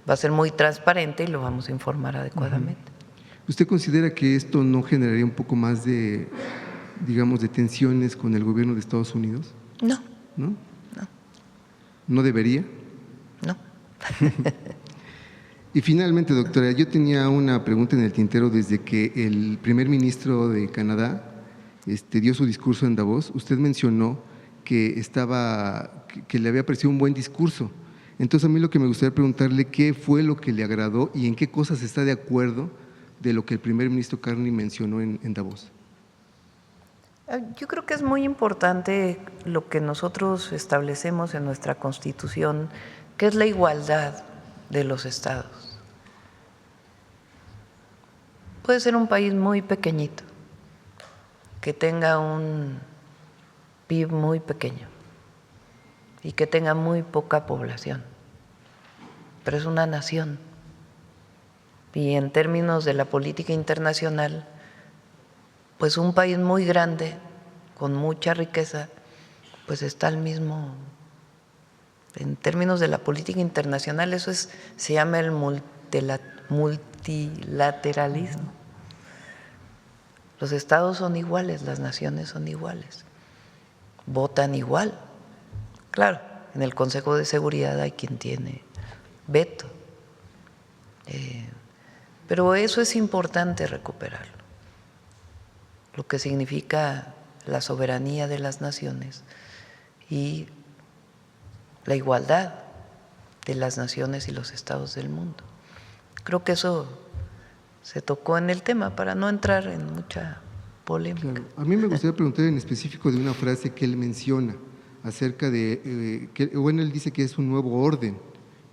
va a ser muy transparente y lo vamos a informar adecuadamente. ¿Usted considera que esto no generaría un poco más de, digamos, de tensiones con el gobierno de Estados Unidos? No. ¿No? ¿No debería? No. Y finalmente, doctora, yo tenía una pregunta en el tintero desde que el primer ministro de Canadá dio su discurso en Davos. Usted mencionó que le había parecido un buen discurso. Entonces, a mí lo que me gustaría preguntarle, ¿qué fue lo que le agradó y en qué cosas está de acuerdo de lo que el primer ministro Carney mencionó en Davos? Yo creo que es muy importante lo que nosotros establecemos en nuestra Constitución, que es la igualdad de los estados. Puede ser un país muy pequeñito, que tenga un PIB muy pequeño y que tenga muy poca población, pero es una nación. Y en términos de la política internacional, pues un país muy grande, con mucha riqueza, pues está al mismo, en términos de la política internacional, eso se llama el multilateralismo. Los estados son iguales, las naciones son iguales, votan igual. Claro, en el Consejo de Seguridad hay quien tiene veto, pero eso es importante recuperarlo. Lo que significa la soberanía de las naciones y la igualdad de las naciones y los estados del mundo. Creo que eso se tocó en el tema para no entrar en mucha polémica. Claro. A mí me gustaría preguntar en específico de una frase que él menciona acerca de, él dice que es un nuevo orden,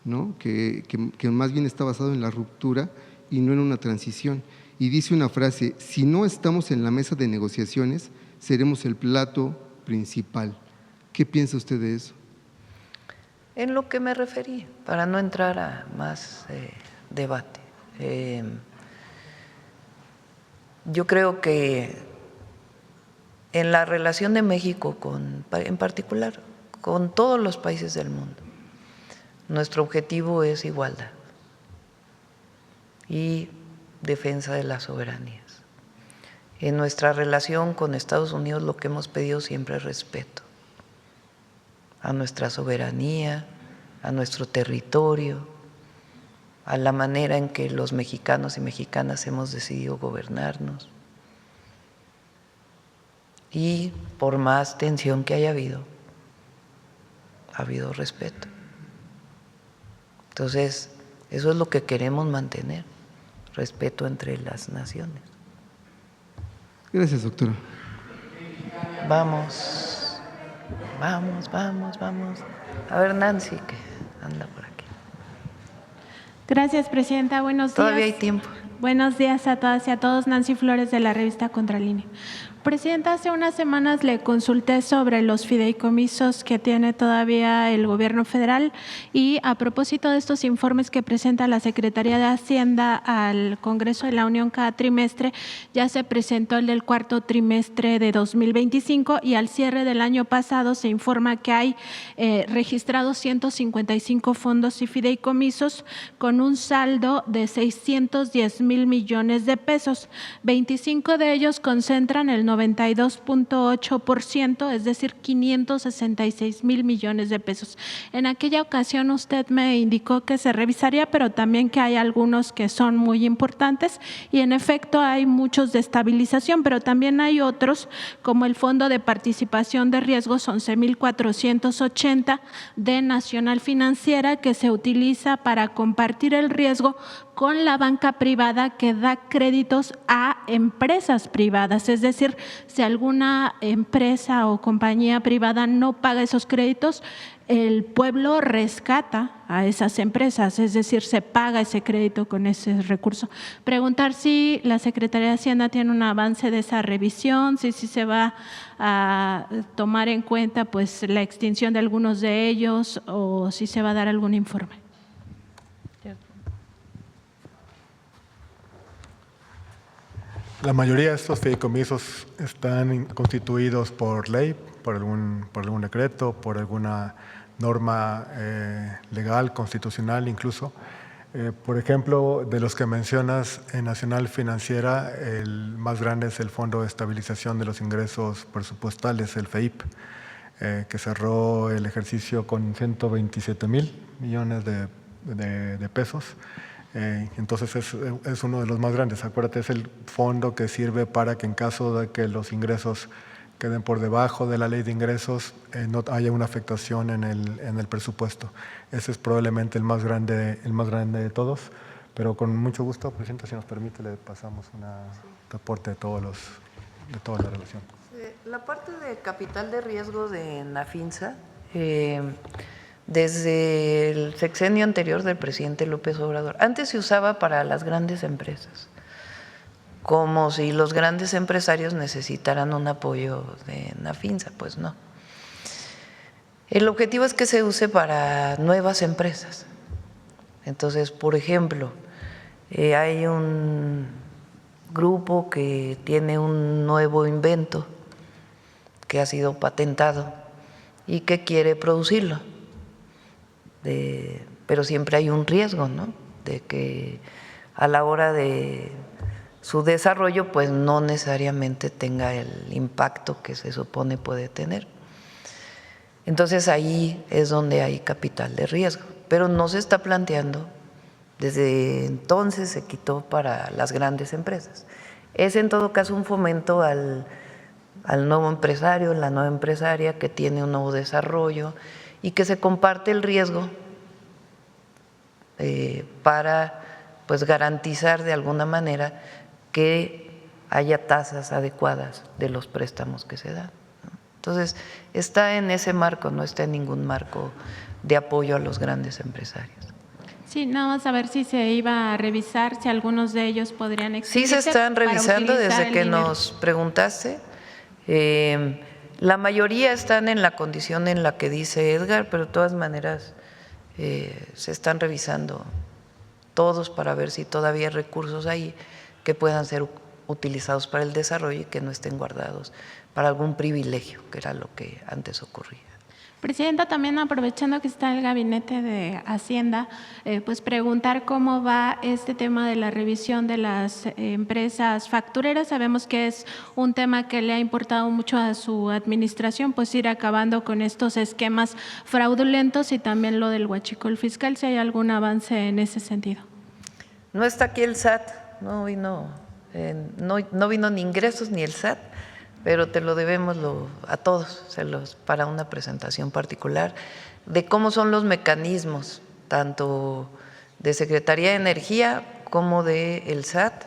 ¿no? que más bien está basado en la ruptura y no en una transición. Y dice una frase, si no estamos en la mesa de negociaciones, seremos el plato principal. ¿Qué piensa usted de eso? En lo que me referí, para no entrar a más debate. Yo creo que en la relación de México, en particular, con todos los países del mundo, nuestro objetivo es igualdad y defensa de las soberanías. En nuestra relación con Estados Unidos lo que hemos pedido siempre es respeto a nuestra soberanía, a nuestro territorio, a la manera en que los mexicanos y mexicanas hemos decidido gobernarnos. Y por más tensión que haya habido, ha habido respeto. Entonces, eso es lo que queremos mantener. Respeto entre las naciones. Gracias, doctora. Vamos. A ver, Nancy, que anda por aquí. Gracias, presidenta. Buenos días. Todavía hay tiempo. Buenos días a todas y a todos. Nancy Flores, de la revista Contralínea. Presidenta, hace unas semanas le consulté sobre los fideicomisos que tiene todavía el gobierno federal y a propósito de estos informes que presenta la Secretaría de Hacienda al Congreso de la Unión cada trimestre, ya se presentó el del cuarto trimestre de 2025 y al cierre del año pasado se informa que hay registrados 155 fondos y fideicomisos con un saldo de 610,000 millones de pesos. 25 de ellos concentran el 92.8%, es decir, 566,000 millones de pesos. En aquella ocasión usted me indicó que se revisaría, pero también que hay algunos que son muy importantes y en efecto hay muchos de estabilización, pero también hay otros como el Fondo de Participación de Riesgos 11,480 de Nacional Financiera, que se utiliza para compartir el riesgo con la banca privada que da créditos a empresas privadas. Es decir, si alguna empresa o compañía privada no paga esos créditos, el pueblo rescata a esas empresas, es decir, se paga ese crédito con ese recurso. Preguntar si la Secretaría de Hacienda tiene un avance de esa revisión, si se va a tomar en cuenta pues la extinción de algunos de ellos o si se va a dar algún informe. La mayoría de estos fideicomisos están constituidos por ley, por algún decreto, por alguna norma legal, constitucional incluso. Por ejemplo, de los que mencionas en Nacional Financiera, el más grande es el Fondo de Estabilización de los Ingresos Presupuestales, el FEIP, que cerró el ejercicio con 127,000 millones de pesos. Entonces es uno de los más grandes. Acuérdate, es el fondo que sirve para que en caso de que los ingresos queden por debajo de la ley de ingresos, no haya una afectación en el presupuesto. Ese es probablemente el más grande de todos, pero con mucho gusto, Presidenta, si nos permite, le pasamos un reporte de toda la relación. La parte de capital de riesgo de Nafinsa, desde el sexenio anterior del presidente López Obrador, antes se usaba para las grandes empresas, como si los grandes empresarios necesitaran un apoyo de Nafinsa, pues no. El objetivo es que se use para nuevas empresas. Entonces, por ejemplo, hay un grupo que tiene un nuevo invento que ha sido patentado y que quiere producirlo. Pero siempre hay un riesgo, ¿no?, de que a la hora de su desarrollo pues no necesariamente tenga el impacto que se supone puede tener. Entonces ahí es donde hay capital de riesgo, pero no se está planteando, desde entonces se quitó para las grandes empresas. Es en todo caso un fomento al nuevo empresario, la nueva empresaria que tiene un nuevo desarrollo y que se comparte el riesgo para pues garantizar de alguna manera que haya tasas adecuadas de los préstamos que se dan, ¿no? Entonces, está en ese marco, no está en ningún marco de apoyo a los grandes empresarios. Sí, nada más a ver si se iba a revisar, si algunos de ellos podrían existir. Sí se están revisando desde que nos preguntaste. La mayoría están en la condición en la que dice Edgar, pero de todas maneras se están revisando todos para ver si todavía hay recursos ahí que puedan ser utilizados para el desarrollo y que no estén guardados para algún privilegio, que era lo que antes ocurría. Presidenta, también aprovechando que está el Gabinete de Hacienda, pues preguntar cómo va este tema de la revisión de las empresas factureras. Sabemos que es un tema que le ha importado mucho a su administración, pues ir acabando con estos esquemas fraudulentos y también lo del huachicol fiscal, si hay algún avance en ese sentido. No está aquí el SAT, no vino ni ingresos ni el SAT, pero te lo debemos a todos, para una presentación particular de cómo son los mecanismos, tanto de Secretaría de Energía como del SAT,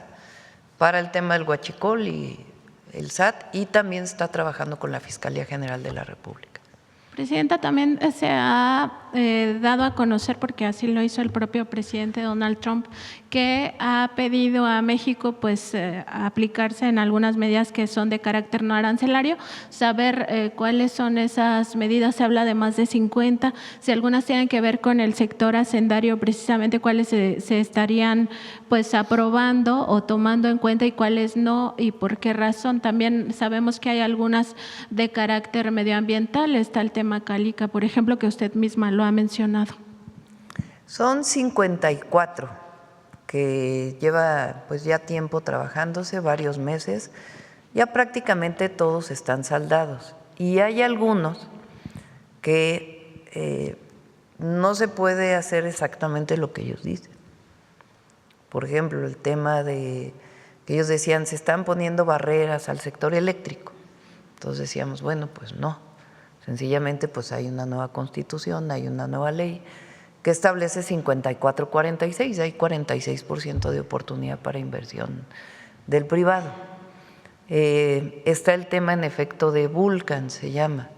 para el tema del huachicol y el SAT, y también está trabajando con la Fiscalía General de la República. Presidenta, también se ha dado a conocer, porque así lo hizo el propio presidente Donald Trump, que ha pedido a México pues aplicarse en algunas medidas que son de carácter no arancelario, saber cuáles son esas medidas. Se habla de más de 50, si algunas tienen que ver con el sector hacendario, precisamente cuáles se estarían pues aprobando o tomando en cuenta y cuáles no, y por qué razón. También sabemos que hay algunas de carácter medioambiental, está el tema Calica, por ejemplo, que usted misma lo ha mencionado. Son 54 que lleva pues ya tiempo trabajándose, varios meses, ya prácticamente todos están saldados y hay algunos que no se puede hacer exactamente lo que ellos dicen. Por ejemplo, el tema de que ellos decían, se están poniendo barreras al sector eléctrico. Entonces decíamos, bueno, pues no, sencillamente pues hay una nueva constitución, hay una nueva ley que establece 54-46, hay 46% de oportunidad para inversión del privado. Está el tema en efecto de Vulcan, se llama,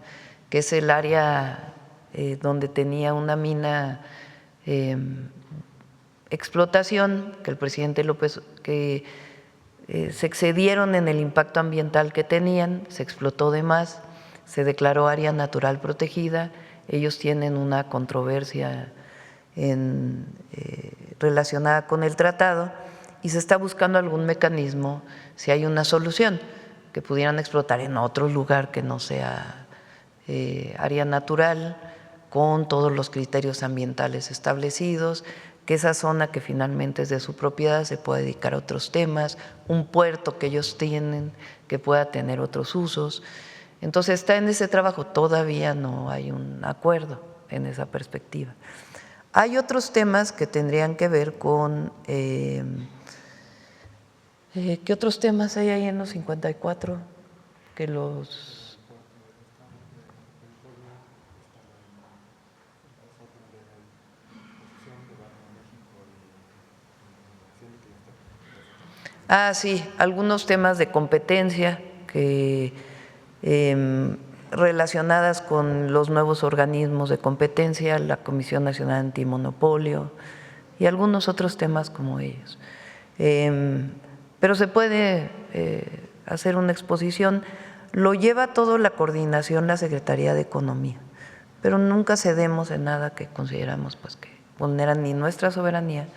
que es el área donde tenía una mina explotación, que el presidente López, que se excedieron en el impacto ambiental que tenían, se explotó de más, se declaró área natural protegida, ellos tienen una controversia relacionada con el tratado y se está buscando algún mecanismo, si hay una solución, que pudieran explotar en otro lugar que no sea área natural, con todos los criterios ambientales establecidos, que esa zona que finalmente es de su propiedad se pueda dedicar a otros temas, un puerto que ellos tienen que pueda tener otros usos. Entonces está en ese trabajo, todavía no hay un acuerdo en esa perspectiva. Hay otros temas que tendrían que ver con… ¿qué otros temas hay ahí en los 54? Que los… sí, algunos temas de competencia que relacionadas con los nuevos organismos de competencia, la Comisión Nacional Antimonopolio y algunos otros temas como ellos. Pero se puede hacer una exposición, lo lleva todo la coordinación la Secretaría de Economía, pero nunca cedemos en nada que consideramos pues que vulnera ni nuestra soberanía,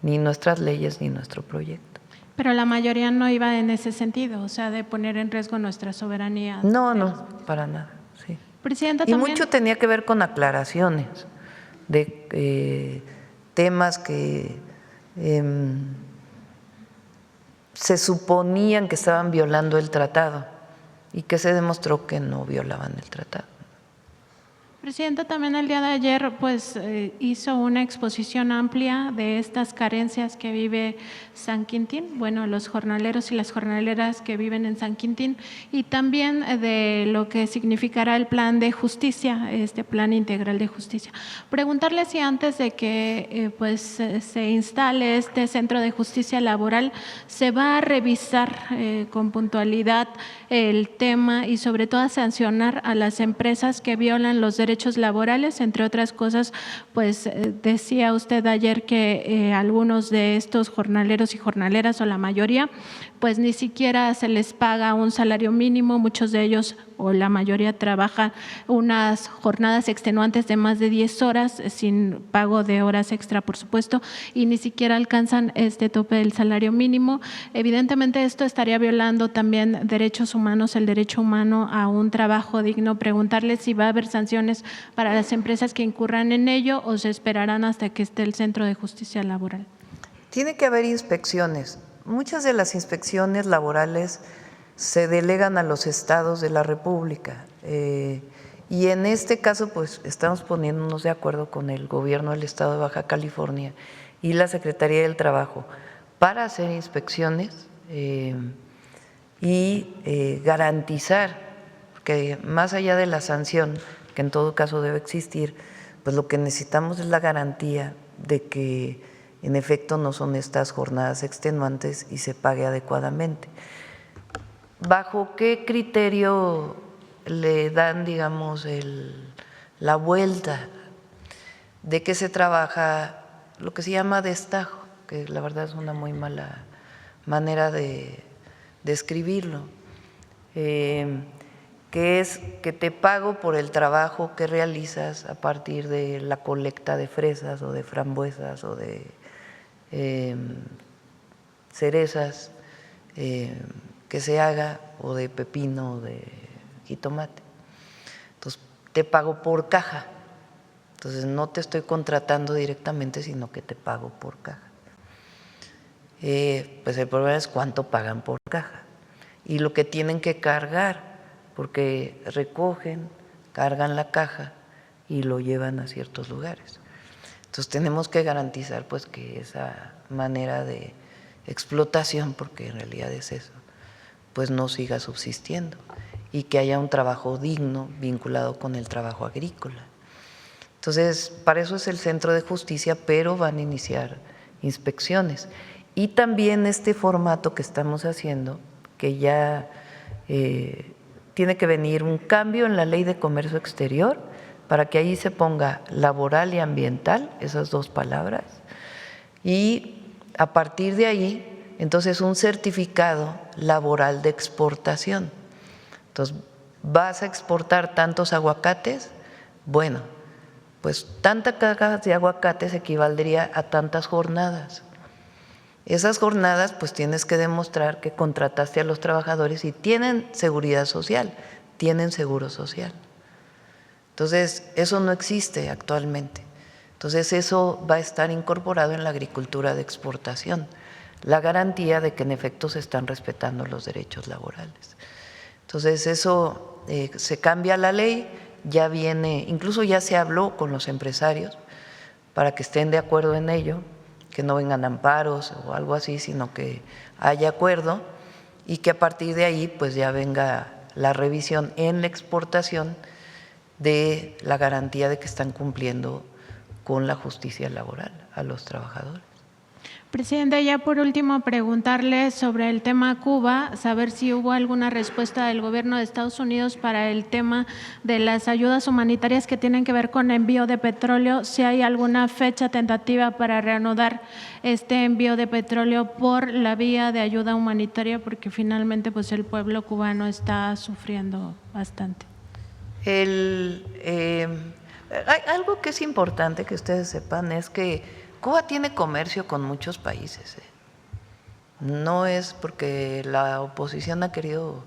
ni nuestras leyes, ni nuestro proyecto. Pero la mayoría no iba en ese sentido, o sea, de poner en riesgo nuestra soberanía. No, no, para nada, sí. Presidenta, y también… mucho tenía que ver con aclaraciones de temas que se suponían que estaban violando el tratado y que se demostró que no violaban el tratado. Presidenta, también el día de ayer pues hizo una exposición amplia de estas carencias que vive San Quintín, bueno, los jornaleros y las jornaleras que viven en San Quintín, y también de lo que significará el plan de justicia, este plan integral de justicia. Preguntarle si antes de que se instale este centro de justicia laboral se va a revisar con puntualidad el tema y sobre todo a sancionar a las empresas que violan los derechos laborales, entre otras cosas, pues decía usted ayer que algunos de estos jornaleros y jornaleras o la mayoría, pues ni siquiera se les paga un salario mínimo, muchos de ellos o la mayoría trabajan unas jornadas extenuantes de más de 10 horas sin pago de horas extra, por supuesto, y ni siquiera alcanzan este tope del salario mínimo. Evidentemente esto estaría violando también derechos humanos, el derecho humano a un trabajo digno. Preguntarle si va a haber sanciones para las empresas que incurran en ello o se esperarán hasta que esté el Centro de Justicia Laboral. Tiene que haber inspecciones. Muchas de las inspecciones laborales se delegan a los estados de la República y en este caso pues estamos poniéndonos de acuerdo con el gobierno del estado de Baja California y la Secretaría del Trabajo para hacer inspecciones y garantizar que más allá de la sanción, que en todo caso debe existir, pues lo que necesitamos es la garantía de que en efecto no son estas jornadas extenuantes y se pague adecuadamente. ¿Bajo qué criterio le dan, digamos, la vuelta? ¿De qué se trabaja? Lo que se llama destajo, que la verdad es una muy mala manera de describirlo, que es que te pago por el trabajo que realizas a partir de la colecta de fresas o de frambuesas o de cerezas que se haga, o de pepino o de jitomate. Entonces, te pago por caja. Entonces, no te estoy contratando directamente, sino que te pago por caja. Pues el problema es cuánto pagan por caja. y lo que tienen que cargar, porque recogen, cargan la caja y lo llevan a ciertos lugares. Entonces tenemos que garantizar pues que esa manera de explotación, porque en realidad es eso, pues no siga subsistiendo y que haya un trabajo digno vinculado con el trabajo agrícola. Entonces, para eso es el Centro de Justicia, pero van a iniciar inspecciones. Y también este formato que estamos haciendo, que ya tiene que venir un cambio en la Ley de Comercio Exterior para que ahí se ponga laboral y ambiental, esas dos palabras, y a partir de ahí, entonces un certificado laboral de exportación. Entonces, ¿vas a exportar tantos aguacates? Bueno, pues tanta caja de aguacates equivaldría a tantas jornadas. Esas jornadas pues tienes que demostrar que contrataste a los trabajadores y tienen seguridad social, tienen seguro social. Entonces, eso no existe actualmente. Entonces, eso va a estar incorporado en la agricultura de exportación, la garantía de que en efecto se están respetando los derechos laborales. Entonces, eso se cambia la ley, ya viene, incluso ya se habló con los empresarios para que estén de acuerdo en ello, que no vengan amparos o algo así, sino que haya acuerdo y que a partir de ahí pues ya venga la revisión en la exportación de la garantía de que están cumpliendo con la justicia laboral a los trabajadores. Presidenta, ya por último preguntarle sobre el tema Cuba, saber si hubo alguna respuesta del gobierno de Estados Unidos para el tema de las ayudas humanitarias que tienen que ver con envío de petróleo, si hay alguna fecha tentativa para reanudar este envío de petróleo por la vía de ayuda humanitaria, porque finalmente pues el pueblo cubano está sufriendo bastante. Algo que es importante que ustedes sepan es que Cuba tiene comercio con muchos países. No es porque la oposición ha querido,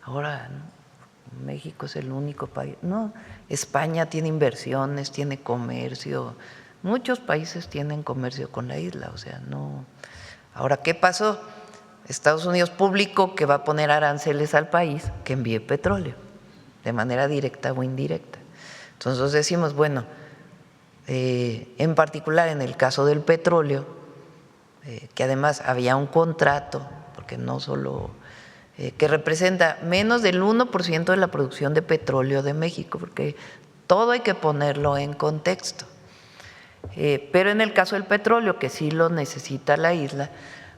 ahora ¿no? México es el único país, no, España tiene inversiones, tiene comercio, muchos países tienen comercio con la isla, o sea, no. Ahora, ¿qué pasó? Estados Unidos publicó que va a poner aranceles al país que envíe petróleo, de manera directa o indirecta. Entonces decimos, bueno, en particular en el caso del petróleo, que además había un contrato, porque no solo, que representa menos del 1% de la producción de petróleo de México, porque todo hay que ponerlo en contexto. Pero en el caso del petróleo, que sí lo necesita la isla,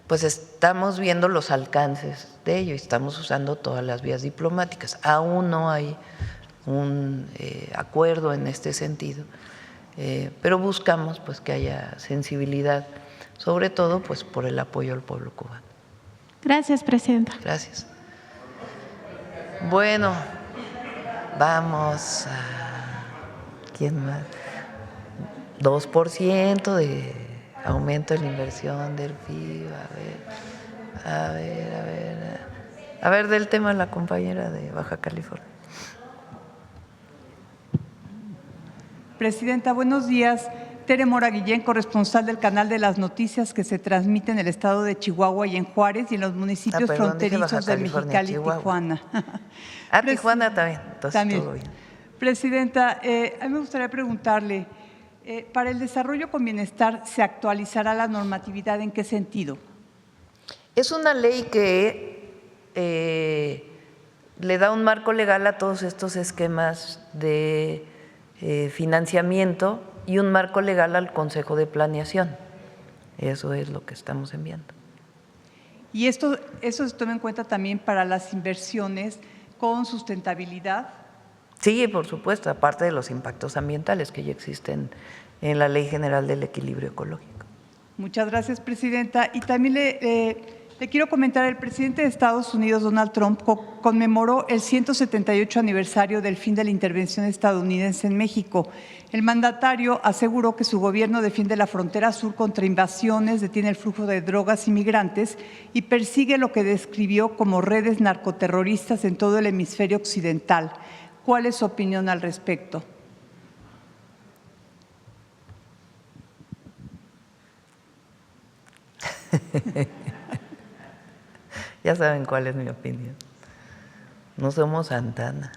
pues estamos viendo los alcances de ello y estamos usando todas las vías diplomáticas. Aún no hay un acuerdo en este sentido. Pero buscamos pues que haya sensibilidad, sobre todo pues por el apoyo al pueblo cubano. Gracias, Presidenta. Gracias. Bueno, vamos a… ¿Quién más? 2% de aumento en la inversión del PIB. A ver del tema la compañera de Baja California. Presidenta, buenos días. Tere Mora Guillén, corresponsal del canal de las noticias que se transmite en el estado de Chihuahua y en Juárez y en los municipios fronterizos de Mexicali y Tijuana. Tijuana también. Entonces, también. Todo bien. Presidenta, a mí me gustaría preguntarle, para el desarrollo con bienestar, ¿se actualizará la normatividad? ¿En qué sentido? Es una ley que le da un marco legal a todos estos esquemas de financiamiento y un marco legal al Consejo de Planeación. Eso es lo que estamos enviando. ¿Y eso se toma en cuenta también para las inversiones con sustentabilidad? Sí, por supuesto, aparte de los impactos ambientales que ya existen en la Ley General del Equilibrio Ecológico. Muchas gracias, Presidenta. Y también le quiero comentar, el presidente de Estados Unidos, Donald Trump, conmemoró el 178 aniversario del fin de la intervención estadounidense en México. El mandatario aseguró que su gobierno defiende la frontera sur contra invasiones, detiene el flujo de drogas y migrantes y persigue lo que describió como redes narcoterroristas en todo el hemisferio occidental. ¿Cuál es su opinión al respecto? Ya saben cuál es mi opinión. No somos Santana.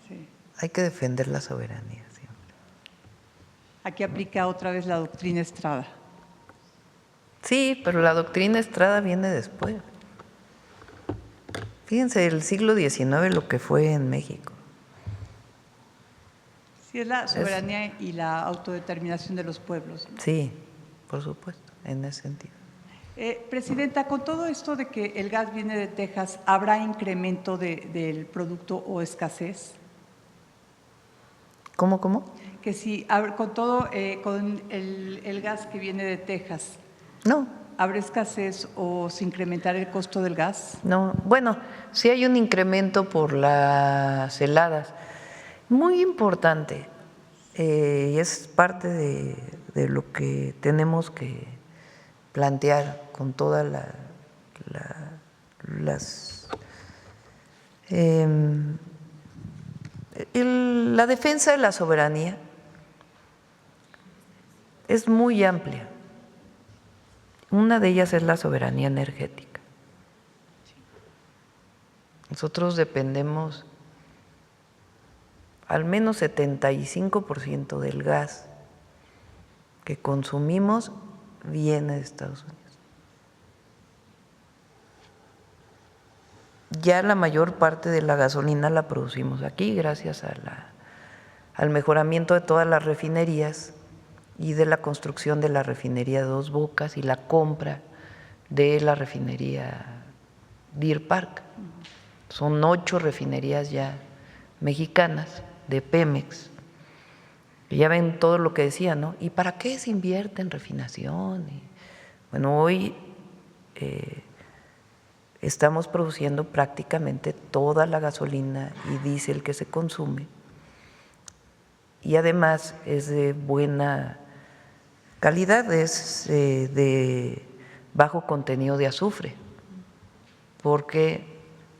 Sí. Hay que defender la soberanía siempre. Aquí aplica otra vez la doctrina Estrada. Sí, pero la doctrina Estrada viene después. Fíjense, el siglo XIX lo que fue en México. Sí, es la soberanía y la autodeterminación de los pueblos. Sí, por supuesto, en ese sentido. Presidenta, con todo esto de que el gas viene de Texas, ¿habrá incremento del producto o escasez? ¿Cómo? Que si con todo, con el gas que viene de Texas, No, ¿habrá escasez o se incrementará el costo del gas? no. Bueno, sí hay un incremento por las heladas. Muy importante. Y es parte de lo que tenemos que plantear con todas la defensa de la soberanía es muy amplia. Una de ellas es la soberanía energética. Nosotros dependemos al menos 75% del gas que consumimos viene de Estados Unidos. Ya la mayor parte de la gasolina la producimos aquí gracias al mejoramiento de todas las refinerías y de la construcción de la refinería Dos Bocas y la compra de la refinería Deer Park. Son 8 refinerías ya mexicanas de Pemex. Y ya ven todo lo que decía, ¿no? ¿Y para qué se invierte en refinación? Bueno, hoy estamos produciendo prácticamente toda la gasolina y diésel que se consume y además es de buena calidad, es de bajo contenido de azufre, porque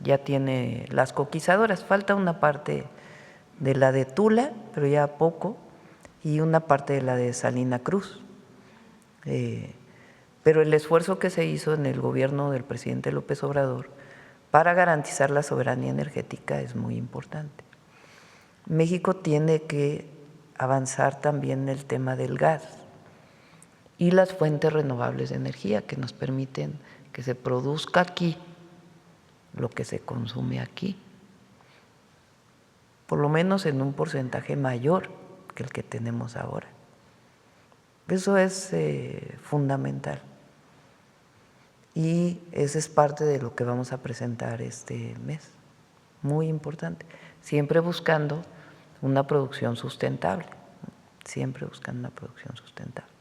ya tiene las coquizadoras. Falta una parte de la de Tula, pero ya poco, y una parte de la de Salina Cruz. Pero el esfuerzo que se hizo en el gobierno del presidente López Obrador para garantizar la soberanía energética es muy importante. México tiene que avanzar también en el tema del gas y las fuentes renovables de energía que nos permiten que se produzca aquí lo que se consume aquí, por lo menos en un porcentaje mayor que el que tenemos ahora. Eso es fundamental. Y ese es parte de lo que vamos a presentar este mes, muy importante, siempre buscando una producción sustentable, siempre buscando una producción sustentable.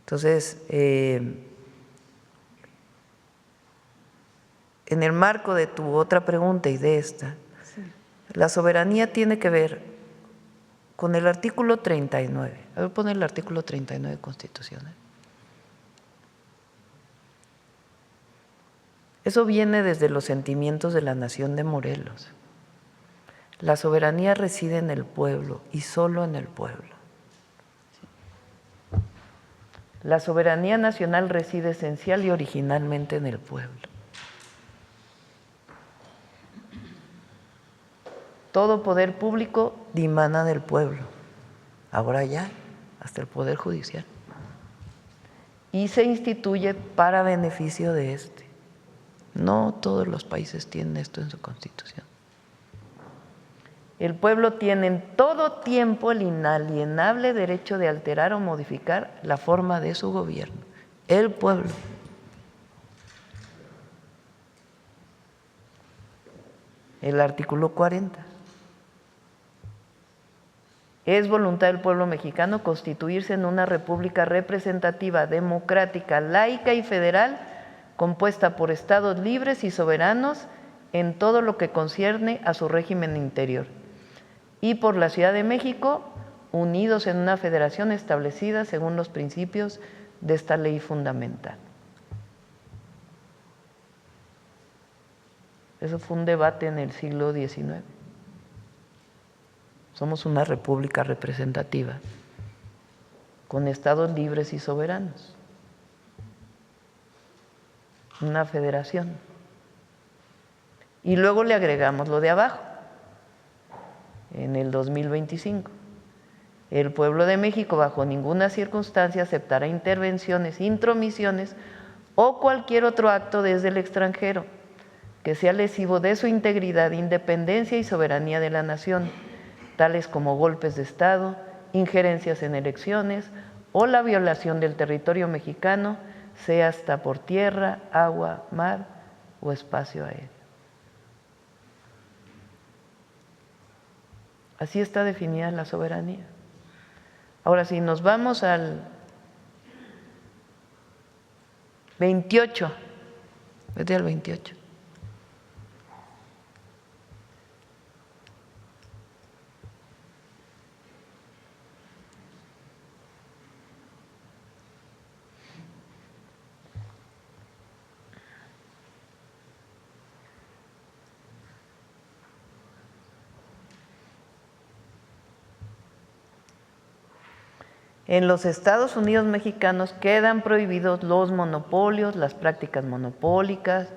Entonces, en el marco de tu otra pregunta y de esta, sí, la soberanía tiene que ver con el artículo 39. A ver, pon el artículo 39 constitucional. Eso viene desde los sentimientos de la nación de Morelos. La soberanía reside en el pueblo y solo en el pueblo. La soberanía nacional reside esencial y originalmente en el pueblo. Todo poder público dimana del pueblo, ahora ya hasta el poder judicial, y se instituye para beneficio de este. No todos los países tienen esto en su constitución. El pueblo tiene en todo tiempo el inalienable derecho de alterar o modificar la forma de su gobierno. El pueblo. El artículo 40. Es voluntad del pueblo mexicano constituirse en una república representativa, democrática, laica y federal, compuesta por estados libres y soberanos en todo lo que concierne a su régimen interior, y por la Ciudad de México, unidos en una federación establecida según los principios de esta ley fundamental. Eso fue un debate en el siglo XIX. Somos una república representativa con estados libres y soberanos. Una federación. Y luego le agregamos lo de abajo, en el 2025. El pueblo de México bajo ninguna circunstancia aceptará intervenciones, intromisiones o cualquier otro acto desde el extranjero que sea lesivo de su integridad, independencia y soberanía de la nación, tales como golpes de Estado, injerencias en elecciones o la violación del territorio mexicano, sea hasta por tierra, agua, mar o espacio aéreo. Así está definida la soberanía. Ahora, si nos vamos al 28, vete al 28. En los Estados Unidos mexicanos quedan prohibidos los monopolios, las prácticas monopólicas,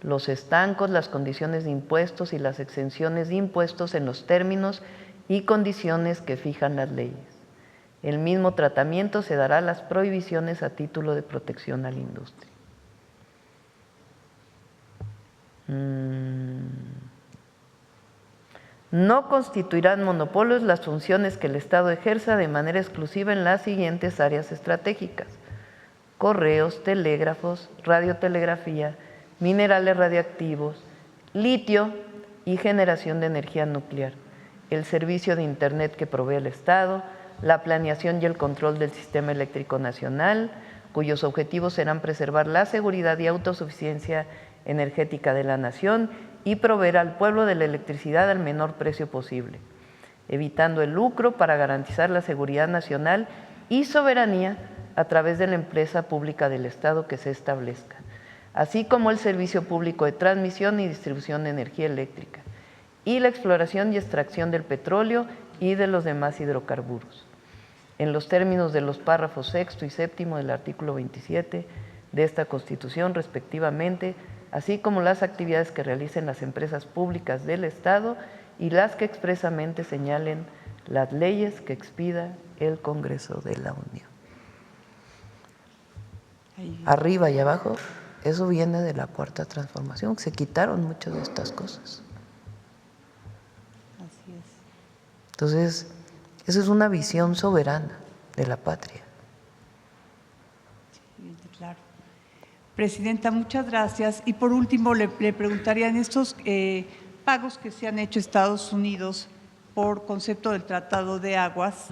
los estancos, las condiciones de impuestos y las exenciones de impuestos en los términos y condiciones que fijan las leyes. El mismo tratamiento se dará a las prohibiciones a título de protección a la industria. No constituirán monopolios las funciones que el Estado ejerza de manera exclusiva en las siguientes áreas estratégicas: correos, telégrafos, radiotelegrafía, minerales radiactivos, litio y generación de energía nuclear, el servicio de Internet que provee el Estado, la planeación y el control del sistema eléctrico nacional, cuyos objetivos serán preservar la seguridad y autosuficiencia energética de la nación y proveer al pueblo de la electricidad al menor precio posible, evitando el lucro para garantizar la seguridad nacional y soberanía a través de la empresa pública del Estado que se establezca, así como el servicio público de transmisión y distribución de energía eléctrica, y la exploración y extracción del petróleo y de los demás hidrocarburos, en los términos de los párrafos 6 y 7 del artículo 27 de esta Constitución, respectivamente, así como las actividades que realicen las empresas públicas del Estado y las que expresamente señalen las leyes que expida el Congreso de la Unión. Arriba y abajo, eso viene de la Cuarta Transformación, se quitaron muchas de estas cosas. Así es. Entonces, esa es una visión soberana de la patria. Sí, claro. Presidenta, muchas gracias. Y por último, le preguntaría en estos pagos que se han hecho Estados Unidos por concepto del Tratado de Aguas,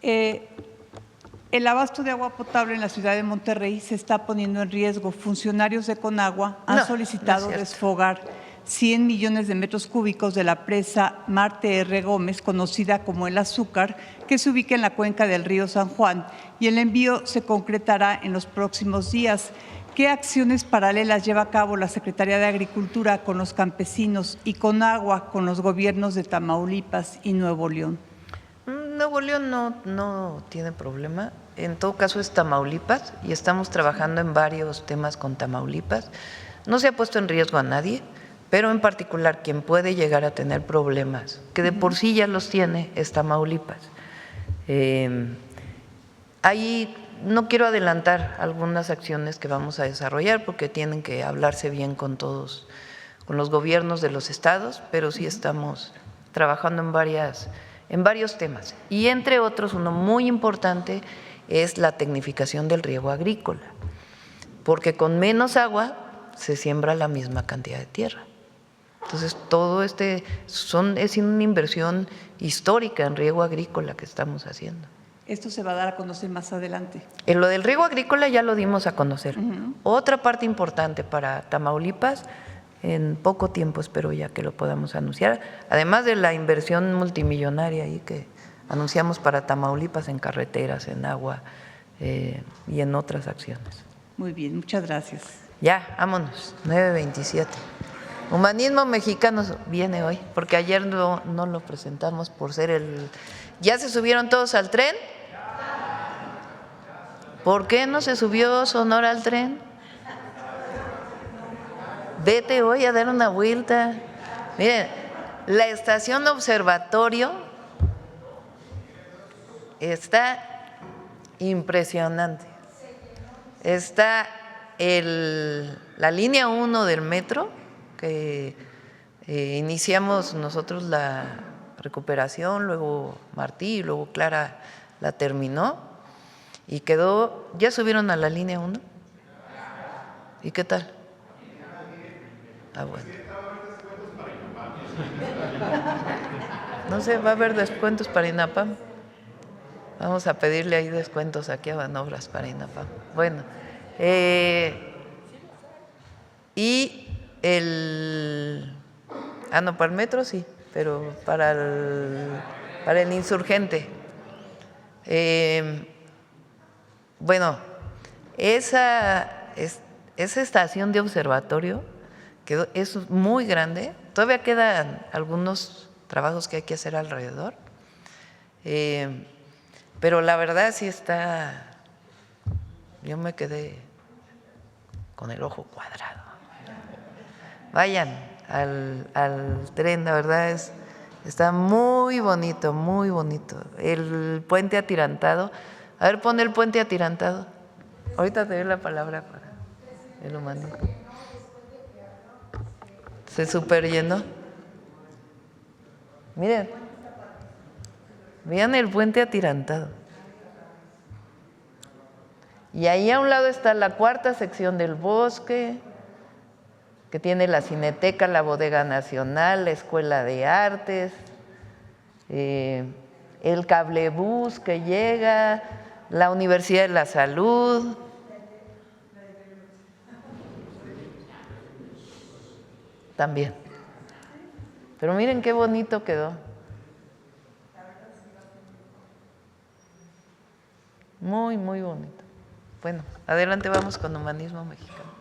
el abasto de agua potable en la ciudad de Monterrey se está poniendo en riesgo. Funcionarios de Conagua han solicitado desfogar 100 millones de metros cúbicos de la presa Marte R. Gómez, conocida como El Azúcar, que se ubica en la cuenca del río San Juan, y el envío se concretará en los próximos días. ¿Qué acciones paralelas lleva a cabo la Secretaría de Agricultura con los campesinos y Conagua con los gobiernos de Tamaulipas y Nuevo León? Nuevo León no tiene problema. En todo caso es Tamaulipas y estamos trabajando en varios temas con Tamaulipas. No se ha puesto en riesgo a nadie, pero en particular quien puede llegar a tener problemas, que de por sí ya los tiene, es Tamaulipas. Ahí no quiero adelantar algunas acciones que vamos a desarrollar porque tienen que hablarse bien con todos, con los gobiernos de los estados, pero sí estamos trabajando en varios temas. Y entre otros, uno muy importante es la tecnificación del riego agrícola, porque con menos agua se siembra la misma cantidad de tierra. Entonces, todo es una inversión histórica en riego agrícola que estamos haciendo. Esto se va a dar a conocer más adelante. En lo del riego agrícola ya lo dimos a conocer. Otra parte importante para Tamaulipas, en poco tiempo espero ya que lo podamos anunciar, además de la inversión multimillonaria ahí que anunciamos para Tamaulipas en carreteras, en agua y en otras acciones. Muy bien, muchas gracias. Ya, vámonos, 9:27. Humanismo Mexicano viene hoy, porque ayer no lo presentamos por ser el… ¿Ya se subieron todos al tren? ¿Por qué no se subió Sonora al tren? Vete hoy a dar una vuelta. Miren, la estación observatorio está impresionante. Está la línea 1 del metro, que iniciamos nosotros la recuperación, luego Martí y luego Clara la terminó y quedó. ¿Ya subieron a la línea 1? ¿Y qué tal? Ah, bueno. No sé, ¿va a haber descuentos para INAPAM? Vamos a pedirle ahí descuentos aquí a Banobras para INAPAM. Bueno, y no, para el metro sí, pero para el insurgente. Bueno, esa estación de observatorio es muy grande. Todavía quedan algunos trabajos que hay que hacer alrededor. Pero la verdad sí está, yo me quedé con el ojo cuadrado. Vayan al tren, la verdad está muy bonito, muy bonito. El puente atirantado. A ver, pon el puente atirantado. Ahorita te doy la palabra para el humanismo. Se super llenó. Miren, vean el puente atirantado. Y ahí a un lado está la cuarta sección del bosque, que tiene la Cineteca, la Bodega Nacional, la Escuela de Artes, el cablebús que llega, la Universidad de la Salud. También. Pero miren qué bonito quedó. Muy, muy bonito. Bueno, adelante, vamos con humanismo mexicano.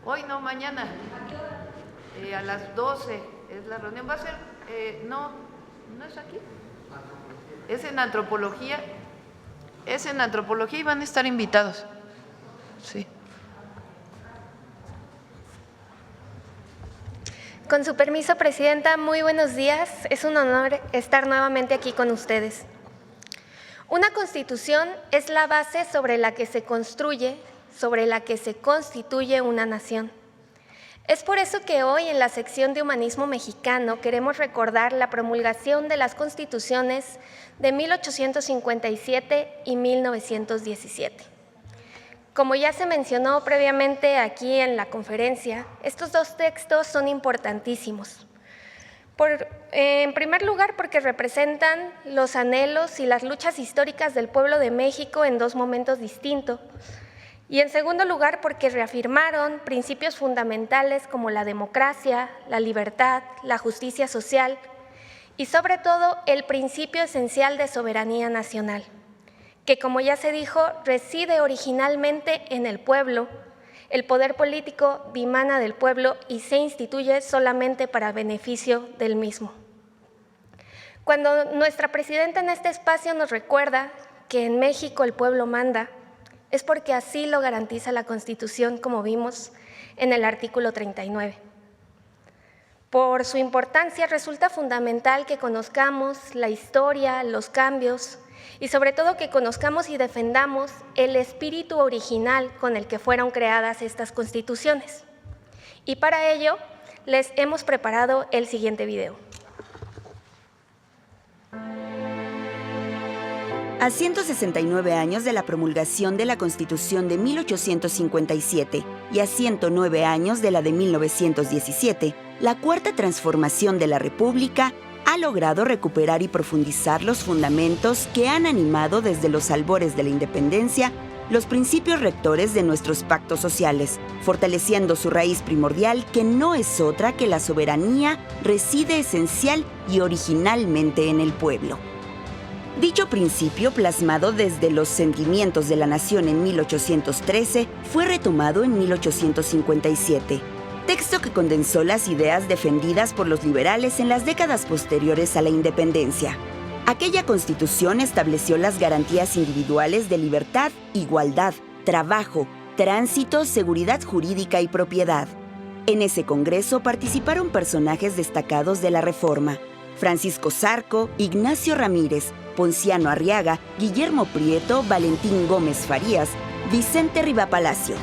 Hoy no, mañana. A las 12 es la reunión. Va a ser, no es aquí. Es en antropología. Es en antropología y van a estar invitados. Sí. Con su permiso, Presidenta, muy buenos días. Es un honor estar nuevamente aquí con ustedes. Una Constitución es la base sobre la que se construye, sobre la que se constituye una nación. Es por eso que hoy en la sección de Humanismo Mexicano queremos recordar la promulgación de las Constituciones de 1857 y 1917. Como ya se mencionó previamente aquí en la conferencia, estos dos textos son importantísimos. En primer lugar, porque representan los anhelos y las luchas históricas del pueblo de México en dos momentos distintos. Y en segundo lugar, porque reafirmaron principios fundamentales como la democracia, la libertad, la justicia social y sobre todo el principio esencial de soberanía nacional, que como ya se dijo, reside originalmente en el pueblo. El poder político dimana del pueblo y se instituye solamente para beneficio del mismo. Cuando nuestra presidenta en este espacio nos recuerda que en México el pueblo manda, es porque así lo garantiza la Constitución, como vimos en el artículo 39. Por su importancia resulta fundamental que conozcamos la historia, los cambios y sobre todo que conozcamos y defendamos el espíritu original con el que fueron creadas estas constituciones. Y para ello les hemos preparado el siguiente video. A 169 años de la promulgación de la Constitución de 1857 y a 109 años de la de 1917, la Cuarta Transformación de la República ha logrado recuperar y profundizar los fundamentos que han animado desde los albores de la independencia los principios rectores de nuestros pactos sociales, fortaleciendo su raíz primordial que no es otra que la soberanía reside esencial y originalmente en el pueblo. Dicho principio, plasmado desde los sentimientos de la nación en 1813, fue retomado en 1857, texto que condensó las ideas defendidas por los liberales en las décadas posteriores a la independencia. Aquella Constitución estableció las garantías individuales de libertad, igualdad, trabajo, tránsito, seguridad jurídica y propiedad. En ese Congreso participaron personajes destacados de la Reforma: Francisco Zarco, Ignacio Ramírez, Ponciano Arriaga, Guillermo Prieto, Valentín Gómez Farías, Vicente Rivapalacio.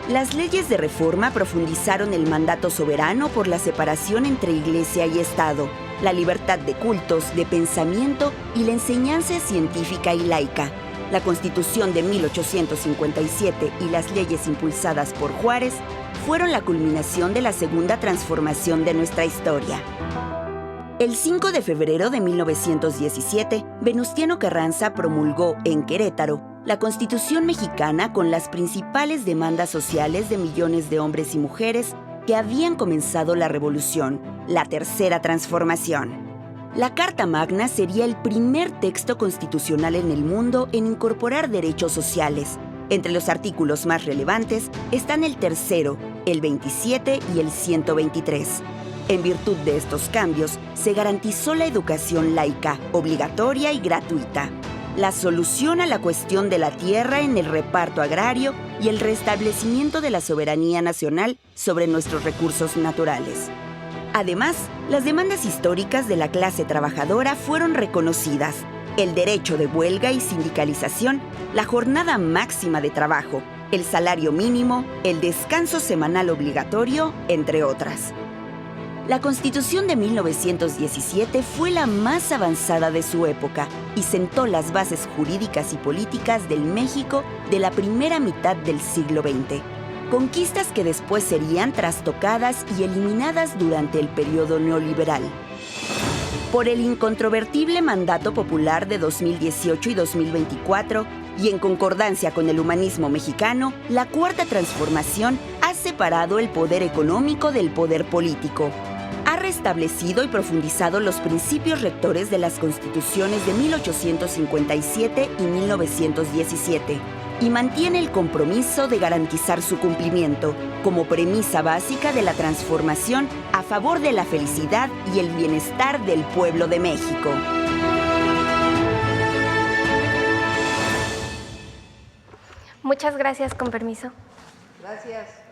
Las leyes de reforma profundizaron el mandato soberano por la separación entre Iglesia y Estado, la libertad de cultos, de pensamiento y la enseñanza científica y laica. La Constitución de 1857 y las leyes impulsadas por Juárez fueron la culminación de la segunda transformación de nuestra historia. El 5 de febrero de 1917, Venustiano Carranza promulgó en Querétaro la Constitución mexicana con las principales demandas sociales de millones de hombres y mujeres que habían comenzado la revolución, la Tercera Transformación. La Carta Magna sería el primer texto constitucional en el mundo en incorporar derechos sociales. Entre los artículos más relevantes están el 3º, el 27 y el 123. En virtud de estos cambios, se garantizó la educación laica, obligatoria y gratuita, la solución a la cuestión de la tierra en el reparto agrario y el restablecimiento de la soberanía nacional sobre nuestros recursos naturales. Además, las demandas históricas de la clase trabajadora fueron reconocidas: el derecho de huelga y sindicalización, la jornada máxima de trabajo, el salario mínimo, el descanso semanal obligatorio, entre otras. La Constitución de 1917 fue la más avanzada de su época y sentó las bases jurídicas y políticas del México de la primera mitad del siglo XX. Conquistas que después serían trastocadas y eliminadas durante el periodo neoliberal. Por el incontrovertible mandato popular de 2018 y 2024, y en concordancia con el humanismo mexicano, la Cuarta Transformación ha separado el poder económico del poder político. Ha restablecido y profundizado los principios rectores de las constituciones de 1857 y 1917 y mantiene el compromiso de garantizar su cumplimiento como premisa básica de la transformación a favor de la felicidad y el bienestar del pueblo de México. Muchas gracias, con permiso. Gracias.